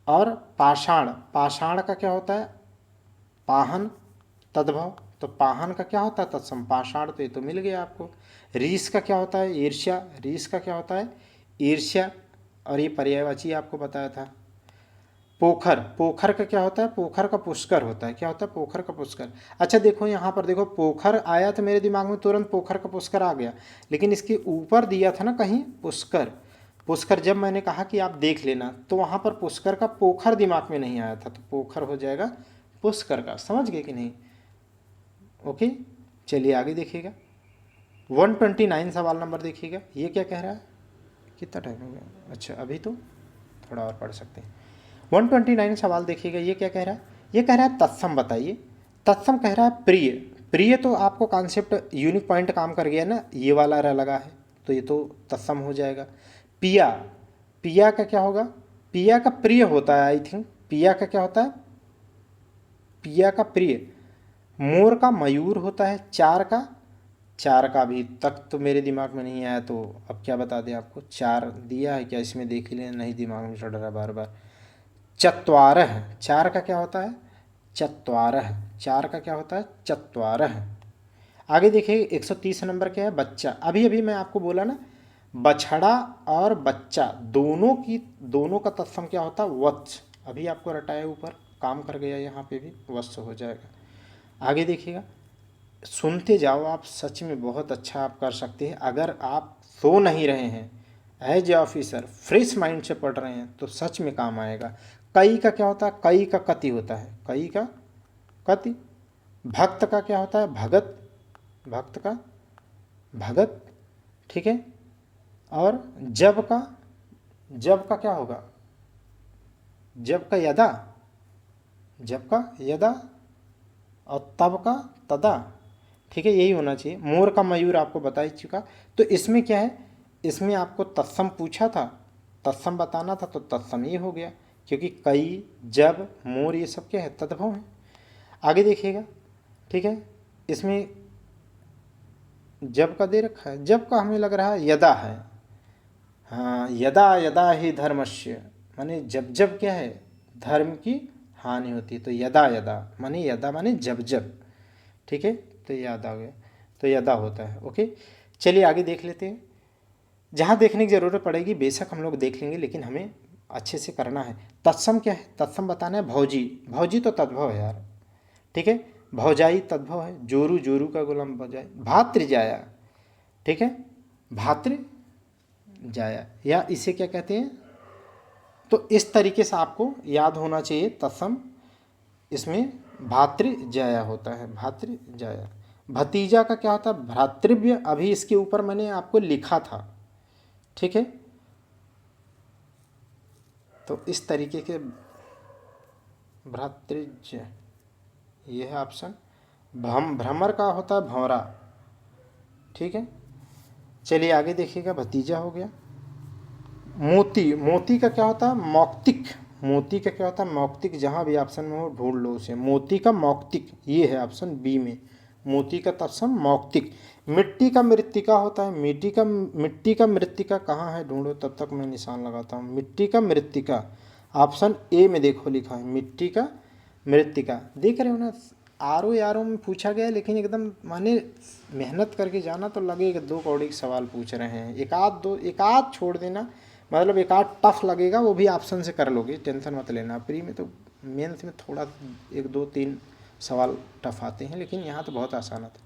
और पाषाण, पाषाण का क्या होता है पाहन तद्भव। तो पाहन का क्या होता है तत्सम पाषाण, तो ये तो मिल गया आपको। रीस का क्या होता है ईर्ष्या, रीस का क्या होता है ईर्ष्या, और ये पर्यायवाची आपको बताया था। पोखर, पोखर का क्या होता है पोखर का पुष्कर होता है, क्या होता है पोखर का पुष्कर। अच्छा देखो यहाँ पर देखो पोखर आया तो मेरे दिमाग में तुरंत पोखर का पुष्कर आ गया, लेकिन इसके ऊपर दिया था ना कहीं पुष्कर, पुष्कर जब मैंने कहा कि आप देख लेना तो वहाँ पर पुष्कर का पोखर दिमाग में नहीं आया था, तो पोखर हो जाएगा पुष्कर का। समझ गए कि नहीं, ओके चलिए आगे देखिएगा 129 सवाल नंबर देखिएगा। ये क्या कह रहा है, कितना टाइम हो गया, अच्छा अभी तो थोड़ा और पढ़ सकते हैं। 129 सवाल देखिएगा, ये क्या कह रहा है, ये कह रहा है तत्सम बताइए। तत्सम कह रहा है प्रिय, प्रिय तो आपको कॉन्सेप्ट यूनिक पॉइंट काम कर गया ना, ये वाला रह लगा है तो ये तो तत्सम हो जाएगा। पिया, पिया का क्या होगा पिया का प्रिय होता है आई थिंक, पिया का क्या होता है पिया का प्रिय। मोर का मयूर होता है, चार का 4 का अभी तक तो मेरे दिमाग में नहीं आया, तो अब क्या बता दें आपको। 4 दिया है क्या, इसमें देख ही लें, नहीं दिमाग में चढ़ रहा बार बार। चत्वारह, 4 का क्या होता है, चत्वारह। 4 का क्या होता है, चत्वारह। आगे देखिए 130 नंबर क्या है, बच्चा। अभी अभी मैं आपको बोला ना, बछड़ा और बच्चा दोनों का तत्सम क्या होता है, वत्स। अभी आपको रटाया ऊपर, काम कर गया, यहाँ पे भी वत्स हो जाएगा। आगे देखिएगा, सुनते जाओ आप, सच में बहुत अच्छा आप कर सकते हैं। अगर आप सो नहीं रहे हैं, as a officer fresh mind से पढ़ रहे हैं, तो सच में काम आएगा। कई का क्या होता है, कई का कति होता है, कई का कति। भक्त का क्या होता है, भगत, भक्त का भगत, ठीक है। और जब का क्या होगा, जब का यदा, जब का यदा, और तब का तदा, ठीक है, यही होना चाहिए। मोर का मयूर आपको बता ही चुका। तो इसमें क्या है, इसमें आपको तत्सम पूछा था, तत्सम बताना था, तो तत्सम ये हो गया, क्योंकि कई, जब, मोर ये सब क्या है, तद्भव है। आगे देखिएगा, ठीक है, इसमें जब का दे रखा है, जब का हमें लग रहा है यदा है। हाँ, यदा यदा ही धर्मस्य, माने जब जब क्या है, धर्म की हानि होती है। तो यदा यदा माने, यदा माने जब जब, ठीक है, तो याद आ गया, तो यदा होता है। ओके, चलिए आगे देख लेते हैं। जहाँ देखने की ज़रूरत पड़ेगी बेशक हम लोग देख लेंगे, लेकिन हमें अच्छे से करना है। तत्सम क्या है, तत्सम बताना है, भौजी। भौजी तो तद्भव है यार, ठीक है। भौजाई तद्भव है, जोरू, जोरू का गुलाम भौजाई। भातृजाया, ठीक है, भातृ जाया, या इसे क्या कहते हैं। तो इस तरीके से आपको याद होना चाहिए तत्सम। इसमें भातृजाया होता है, भातृजाया। भतीजा का क्या होता है, भ्रातृव्य। अभी इसके ऊपर मैंने आपको लिखा था, ठीक है। तो इस तरीके के भ्रातृज, ये है ऑप्शन। भ्रमर का होता है भंवरा, ठीक है। चलिए आगे देखिएगा, भतीजा हो गया। मोती, मोती का क्या होता है, मौक्तिक। मोती का क्या होता है, मौक्तिक। जहाँ भी ऑप्शन में हो ढूंढ लो उसे। मोती का मौक्तिक, ये है ऑप्शन बी में, मोती का तत्सम मौक्तिक। मिट्टी का मृत्तिका होता है, मिट्टी का मृत्तिका कहाँ है, ढूंढो, तब तक मैं निशान लगाता हूँ। मिट्टी का मृत्तिका ऑप्शन ए में देखो लिखा है, मिट्टी का मृत्तिका। देख रहे हो ना, आर ओ में पूछा गया, लेकिन एकदम माने मेहनत करके जाना तो लगेगा। 2 कौड़ी के सवाल पूछ रहे हैं, एक आध छोड़ देना, मतलब एक आध टफ लगेगा, वो भी ऑप्शन से कर लोगे, टेंशन मत लेना। प्री में तो, मेंस में थोड़ा 1 2 3 सवाल टफ आते हैं, लेकिन यहाँ तो बहुत आसान आता है।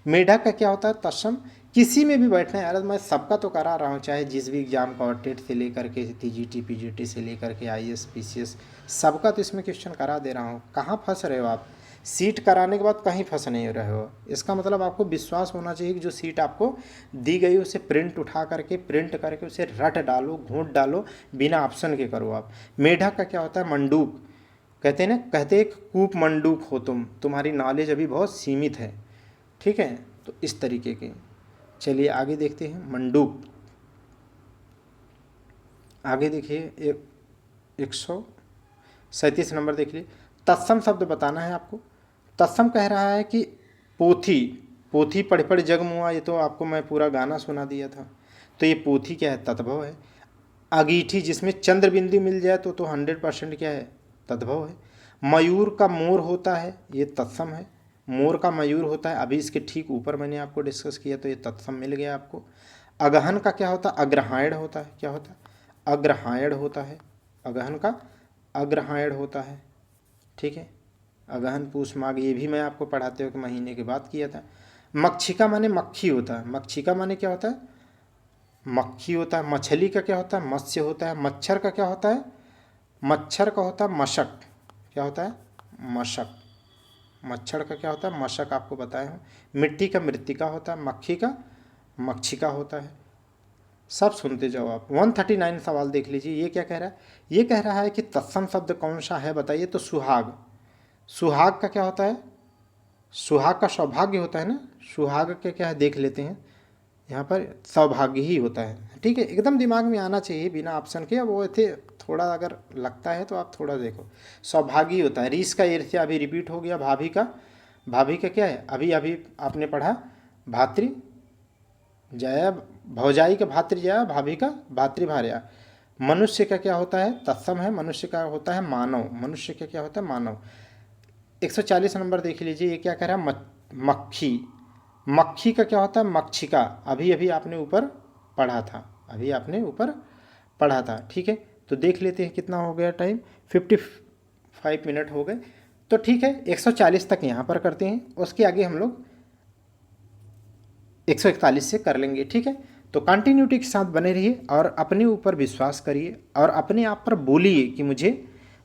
मेढक का क्या होता है, तत्सम। किसी में भी बैठना है यार, मैं सबका तो करा रहा हूँ, चाहे जिस भी एग्जाम का, टेट से लेकर के TGT PGT से लेकर के IAS PCS, सबका तो इसमें क्वेश्चन करा दे रहा हूँ। कहाँ फंस रहे हो आप, सीट कराने के बाद कहीं फंस नहीं रहे हो। इसका मतलब आपको विश्वास होना चाहिए कि जो सीट आपको दी गई उसे प्रिंट प्रिंट करके उसे रट डालो, घूंट डालो, बिना ऑप्शन के करो आप। मेढक का क्या होता है, मंडूक। कहते हैं ना, कहते एक कूप मंडूक हो तुम, तुम्हारी नॉलेज अभी बहुत सीमित है, ठीक है। तो इस तरीके के। चलिए आगे देखते हैं, मंडूक। आगे देखिए 137 नंबर देख लीजिए। तत्सम शब्द बताना है आपको। तत्सम कह रहा है कि पोथी, पोथी पढ़ पढ़ जग मुआ, ये तो आपको मैं पूरा गाना सुना दिया था। तो ये पोथी क्या है, तद्भव है। अंगीठी जिसमें चंद्र बिंदु मिल जाए तो 100% क्या है, तद्भव है। मयूर का मोर होता है, ये तत्सम है। मोर का मयूर होता है, अभी इसके ठीक ऊपर मैंने आपको डिस्कस किया, तो ये तत्सम मिल गया आपको। अगहन का क्या होता है, अग्रहायण होता है, क्या होता है, अग्रहायण होता है। अगहन का अग्रहायण होता है, ठीक है। अगहन पूस माघ, ये भी मैं आपको पढ़ाते हुए महीने के बाद किया था। मक्षिका माने मक्खी होता है, मक्षिका माने क्या होता है, मक्खी होता है। मछली का क्या होता है, मत्स्य होता है। मच्छर का क्या होता है, मच्छर का होता है मशक, क्या होता है, मशक। मच्छर का क्या होता है, मशक, आपको बताया हूँ। मिट्टी का मृत्तिका होता है, मक्खी का मक्षिका होता है। सब सुनते जाओ आप। 139 सवाल देख लीजिए, ये क्या कह रहा है, ये कह रहा है कि तत्सम शब्द कौन सा है बताइए। तो सुहाग, सुहाग का क्या होता है, सुहाग का सौभाग्य होता है ना। सुहाग के क्या है देख लेते हैं, यहाँ पर सौभाग्य ही होता है, ठीक है। एकदम दिमाग में आना चाहिए बिना ऑप्शन के। अब वो थे थोड़ा अगर लगता है तो आप थोड़ा देखो, सौभाग्य होता है। रीस का ईर्ष्या अभी रिपीट हो गया। भाभी का, भाभी का क्या है, अभी अभी आपने पढ़ा भातृ जया, भौजाई का भातृ जया, भाभी का भातृभार्या। मनुष्य का क्या होता है? तत्सम है। मनुष्य का होता है मानव। मनुष्य का क्या होता है? मानव। 140 नंबर देख लीजिए, ये क्या कह रहा है? मक्खी। मक्खी का क्या होता है? मक्षिका। अभी अभी आपने ऊपर पढ़ा था, अभी आपने ऊपर पढ़ा था। ठीक है, तो देख लेते हैं कितना हो गया टाइम। 55 मिनट हो गए। तो ठीक है, 140 तक यहाँ पर करते हैं, उसके आगे हम लोग 141 से कर लेंगे। ठीक है, तो कंटिन्यूटी के साथ बने रहिए और अपने ऊपर विश्वास करिए और अपने आप पर बोलिए कि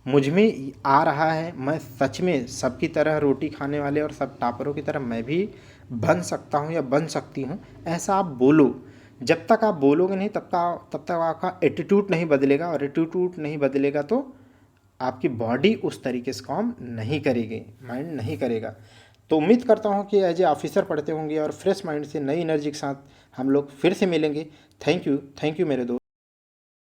मुझ में आ रहा है, मैं सच में सबकी तरह रोटी खाने वाले और सब टॉपरों की तरह मैं भी बन सकता हूँ या बन सकती हूँ। ऐसा आप बोलो। जब तक आप बोलोगे नहीं तब तक आपका एटीट्यूड नहीं बदलेगा, और एटीट्यूड नहीं बदलेगा तो आपकी बॉडी उस तरीके से काम नहीं करेगी, माइंड नहीं करेगा। तो उम्मीद करता हूँ कि एज ए ऑफिसर पढ़ते होंगे और फ्रेश माइंड से नई एनर्जी के साथ हम लोग फिर से मिलेंगे। थैंक यू मेरे दोस्त।